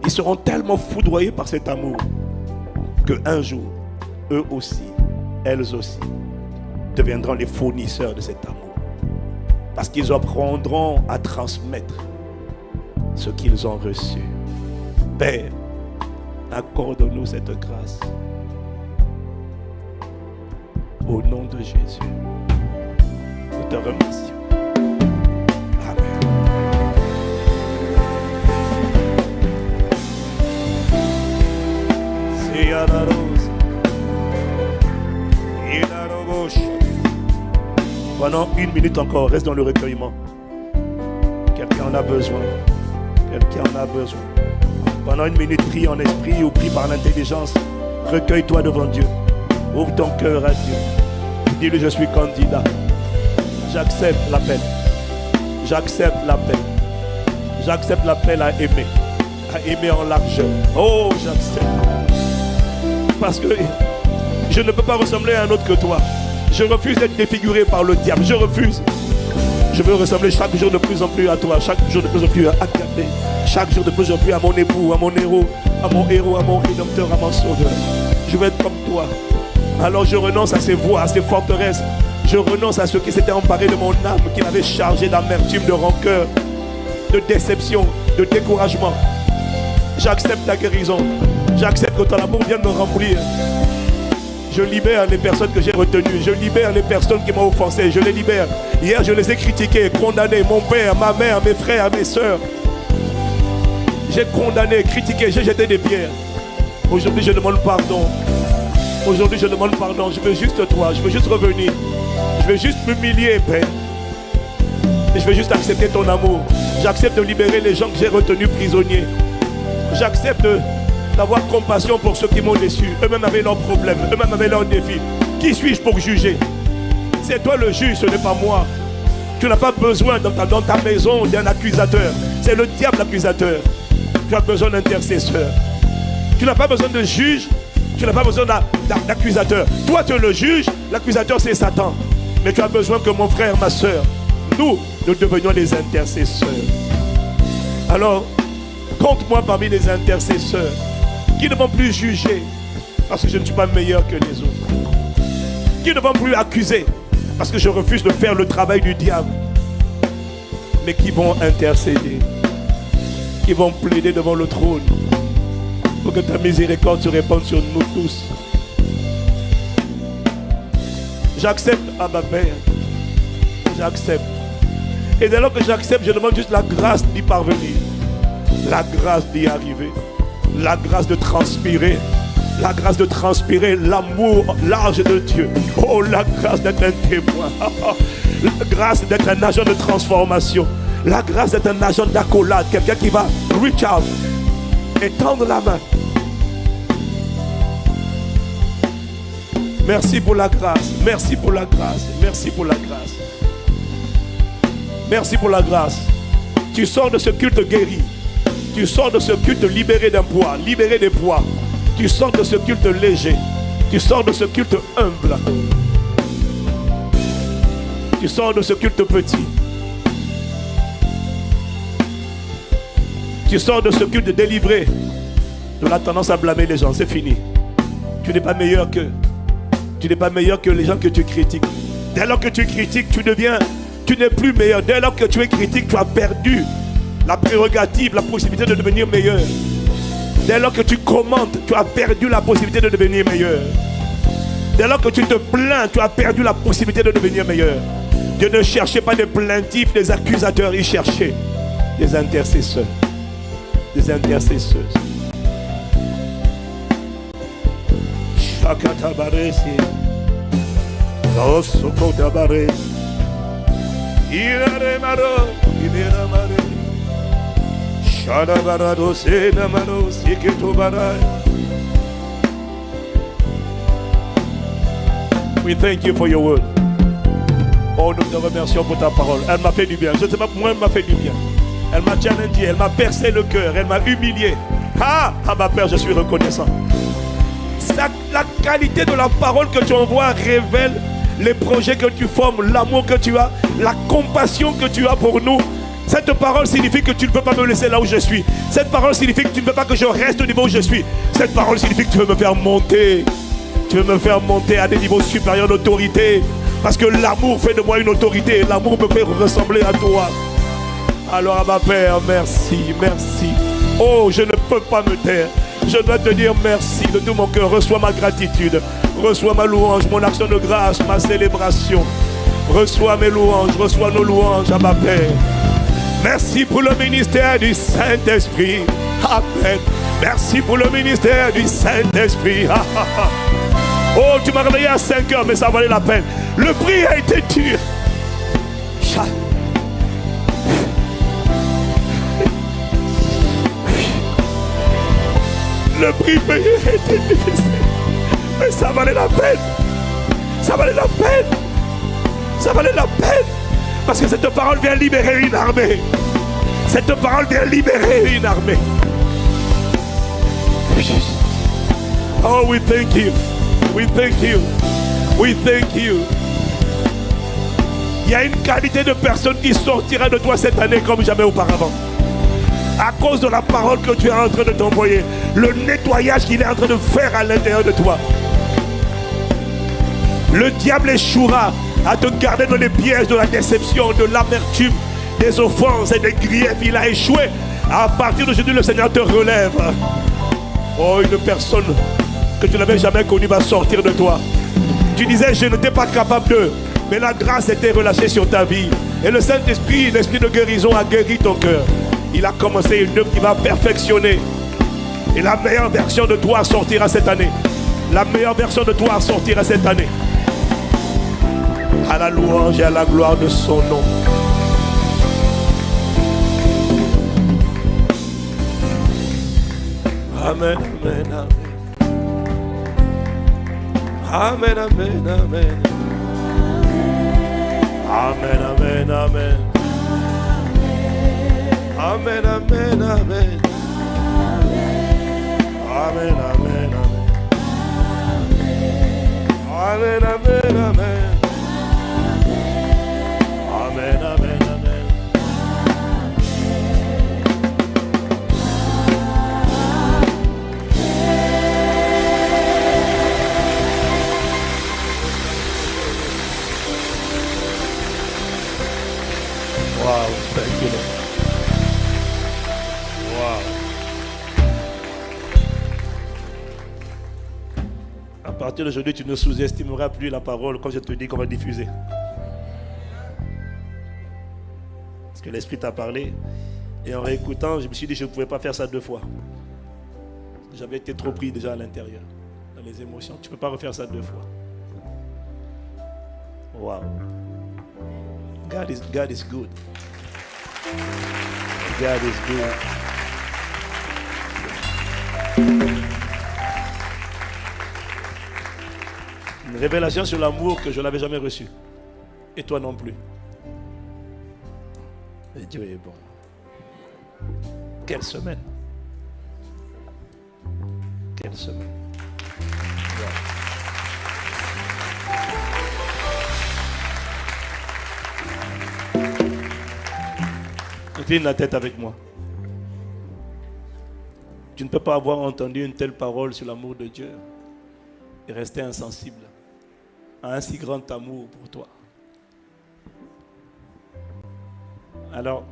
B: ils seront tellement foudroyés par cet amour qu'un jour, eux aussi, elles aussi, deviendront les fournisseurs de cet amour. Parce qu'ils apprendront à transmettre ce qu'ils ont reçu. Père, accorde-nous cette grâce. Au nom de Jésus, nous te remercions. Pendant 1 minute encore, reste dans le recueillement. Quelqu'un en a besoin. Quelqu'un en a besoin. Pendant 1 minute, prie en esprit ou prie par l'intelligence. Recueille-toi devant Dieu. Ouvre ton cœur à Dieu. Dis-lui, je suis candidat. J'accepte l'appel. J'accepte l'appel. J'accepte l'appel à aimer. À aimer en largeur. Oh, j'accepte. Parce que je ne peux pas ressembler à un autre que toi. Je refuse d'être défiguré par le diable. Je refuse. Je veux ressembler chaque jour de plus en plus à toi. Chaque jour de plus en plus à Agapé. Chaque jour de plus en plus à mon époux, à mon héros, à mon rédempteur, à mon sauveur. Je veux être comme toi. Alors je renonce à ces voies, à ces forteresses. Je renonce à ce qui s'était emparé de mon âme, qui m'avait chargé d'amertume, de rancœur, de déception, de découragement. J'accepte ta guérison. J'accepte que ton amour vienne me remplir. Je libère les personnes que j'ai retenues. Je libère les personnes qui m'ont offensé. Je les libère. Hier, je les ai critiquées, condamnées. Mon père, ma mère, mes frères, mes soeurs. J'ai condamné, critiqué, j'ai jeté des pierres. Aujourd'hui, je demande pardon. Aujourd'hui, je demande pardon. Je veux juste toi. Je veux juste revenir. Je veux juste m'humilier, Père. Et je veux juste accepter ton amour. J'accepte de libérer les gens que j'ai retenus prisonniers. J'accepte d'avoir compassion pour ceux qui m'ont déçu. Eux-mêmes avaient leurs problèmes, eux-mêmes avaient leurs défis. Qui suis-je pour juger? C'est toi le juge, ce n'est pas moi. Tu n'as pas besoin dans ta maison d'un accusateur. C'est le diable l'accusateur. Tu as besoin d'intercesseur. Tu n'as pas besoin de juge. Tu n'as pas besoin d'accusateur. Toi tu es le juge, l'accusateur c'est Satan. Mais tu as besoin que mon frère, ma soeur, nous devenions les intercesseurs. Alors, compte-moi parmi les intercesseurs qui ne vont plus juger parce que je ne suis pas meilleur que les autres. Qui ne vont plus accuser parce que je refuse de faire le travail du diable. Mais qui vont intercéder. Qui vont plaider devant le trône pour que ta miséricorde se répande sur nous tous. J'accepte, Abba Père. J'accepte. Et dès lors que j'accepte, je demande juste la grâce d'y parvenir. La grâce d'y arriver. La grâce de transpirer. La grâce de transpirer l'amour large de Dieu. Oh, la grâce d'être un témoin. La grâce d'être un agent de transformation. La grâce d'être un agent d'accolade. Quelqu'un qui va reach out et tendre la main. Merci pour la grâce. Merci pour la grâce. Merci pour la grâce. Merci pour la grâce. Tu sors de ce culte guéri. Tu sors de ce culte libéré d'un poids, libéré des poids. Tu sors de ce culte léger. Tu sors de ce culte humble. Tu sors de ce culte petit. Tu sors de ce culte délivré de la tendance à blâmer les gens. C'est fini. Tu n'es pas meilleur qu'eux. Tu n'es pas meilleur que les gens que tu critiques. Dès lors que tu critiques, tu n'es plus meilleur. Dès lors que tu es critique, tu as perdu la prérogative, la possibilité de devenir meilleur. Dès lors que tu commentes, tu as perdu la possibilité de devenir meilleur. Dès lors que tu te plains, tu as perdu la possibilité de devenir meilleur. Dieu ne cherchait pas des plaintifs, des accusateurs, il cherchait des intercesseurs. Des intercesseuses. Shakatabaresi. Osokotabaresi. Iraremaro. Iberamare. Shadabarado senamaro siketobarai. We thank you for your word. Oh, nous te remercions pour ta parole. Elle m'a fait du bien. Je ne sais pas, moi, elle m'a fait du bien. Elle m'a challengé, elle m'a percé le cœur, elle m'a humilié. Ah, ma Père, je suis reconnaissant. La qualité de la parole que tu envoies révèle les projets que tu formes, l'amour que tu as, la compassion que tu as pour nous. Cette parole signifie que tu ne peux pas me laisser là où je suis. Cette parole signifie que tu ne veux pas que je reste au niveau où je suis. Cette parole signifie que tu veux me faire monter. Tu veux me faire monter à des niveaux supérieurs d'autorité. Parce que l'amour fait de moi une autorité. L'amour me fait ressembler à toi. Alors, ma Père, merci, merci. Oh, je ne peux pas me taire. Je dois te dire merci de tout mon cœur. Reçois ma gratitude. Reçois ma louange, mon action de grâce, ma célébration. Reçois mes louanges, reçois nos louanges à ma Père. Merci pour le ministère du Saint-Esprit. Amen. Merci pour le ministère du Saint-Esprit. Oh, tu m'as réveillé à 5 heures, mais ça valait la peine. Le prix a été dur. Le prix payé a été difficile. Mais ça valait la peine. Ça valait la peine. Ça valait la peine. Parce que cette parole vient libérer une armée. Cette parole vient libérer une armée. Oh, we thank you. We thank you. We thank you. Il y a une qualité de personne qui sortira de toi cette année comme jamais auparavant. À cause de la parole que tu es en train de t'envoyer. Le nettoyage qu'il est en train de faire à l'intérieur de toi. Le diable échouera à te garder dans les pièges de la déception, de l'amertume, des offenses et des griefs. Il a échoué. À partir d'aujourd'hui, le Seigneur te relève. Oh, une personne que tu n'avais jamais connue va sortir de toi. Tu disais, je n'étais pas capable de. Mais la grâce était relâchée sur ta vie. Et le Saint-Esprit, l'Esprit de guérison a guéri ton cœur. Il a commencé une œuvre qui va perfectionner. Et la meilleure version de toi sortira cette année. La meilleure version de toi sortira cette année. À la louange et à la gloire de son nom. Amen, amen, amen. Amen, amen, amen. Amen, amen, amen. Amen, amen, amen. Amen, amen, amen. Amen, amen, amen. Amen, amen, amen. Wow, thank you, Lord. Wow. partir d'aujourd'hui, tu ne sous-estimeras plus la parole quand je te dis qu'on va diffuser. Parce que l'Esprit t'a parlé. Et en réécoutant, je me suis dit que je ne pouvais pas faire ça 2 fois. J'avais été trop pris déjà à l'intérieur, dans les émotions. Tu ne peux pas refaire ça 2 fois. Wow. God is good. God is good. Une révélation sur l'amour que je n'avais jamais reçue. Et toi non plus. Et Dieu est bon. Quelle semaine. Quelle semaine. Wow. Incline la tête avec moi. Tu ne peux pas avoir entendu une telle parole sur l'amour de Dieu et rester insensible à un si grand amour pour toi. Alors,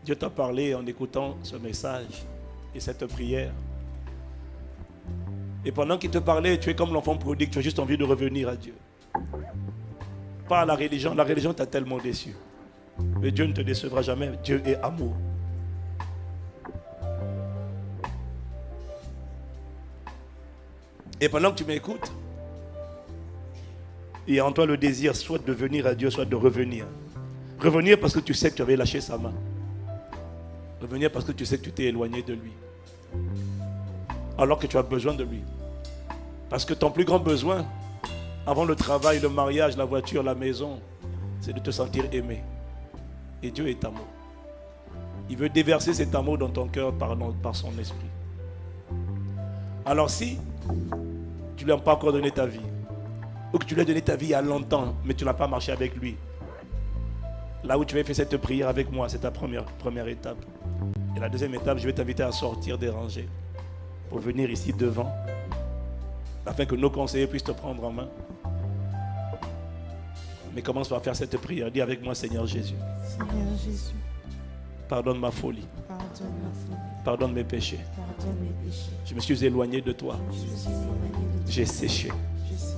B: Dieu t'a parlé en écoutant ce message et cette prière. Et pendant qu'il te parlait, tu es comme l'enfant prodigue, tu as juste envie de revenir à Dieu. Pas à la religion t'a tellement déçu. Mais Dieu ne te décevra jamais, Dieu est amour. Et pendant que tu m'écoutes, il y a en toi le désir soit de venir à Dieu, soit de revenir. Revenir parce que tu sais que tu avais lâché sa main. Revenir parce que tu sais que tu t'es éloigné de lui. Alors que tu as besoin de lui. Parce que ton plus grand besoin, avant le travail, le mariage, la voiture, la maison, c'est de te sentir aimé. Et Dieu est amour. Il veut déverser cet amour dans ton cœur par son esprit. Alors si tu ne lui as pas encore donné ta vie, ou que tu lui as donné ta vie il y a longtemps, mais tu n'as pas marché avec lui, là où tu vas faire cette prière avec moi, c'est ta première étape. Et la deuxième étape, je vais t'inviter à sortir des rangées pour venir ici devant, afin que nos conseillers puissent te prendre en main. Mais commence par faire cette prière. Dis avec moi, Seigneur Jésus.
C: Seigneur Jésus,
B: Pardonne ma folie.
C: pardonne ma folie,
B: Pardonne mes péchés.
C: pardonne mes péchés.
B: Je me suis éloigné de toi.
C: Je suis éloigné de toi.
B: J'ai séché.
C: Je sèche.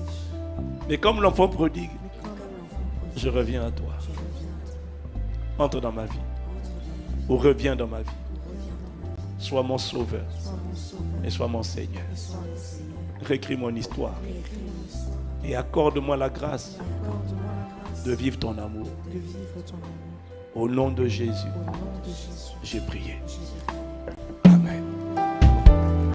B: Mais comme l'enfant prodigue,
C: Mais comme l'enfant prodigue,
B: je reviens à toi.
C: je reviens à toi.
B: Entre dans ma vie.
C: Entre dans ma vie,
B: Ou reviens dans ma vie.
C: reviens dans ma vie.
B: Sois mon sauveur
C: Sois mon sauveur
B: et sois mon Seigneur.
C: et sois mon Seigneur.
B: Réécris mon histoire
C: Réécris mon histoire.
B: et accorde-moi la grâce
C: Accorde-moi la grâce
B: de vivre ton amour.
C: de vivre ton amour.
B: Au nom de Jésus,
C: Au nom de Jésus,
B: j'ai prié.
C: Jésus.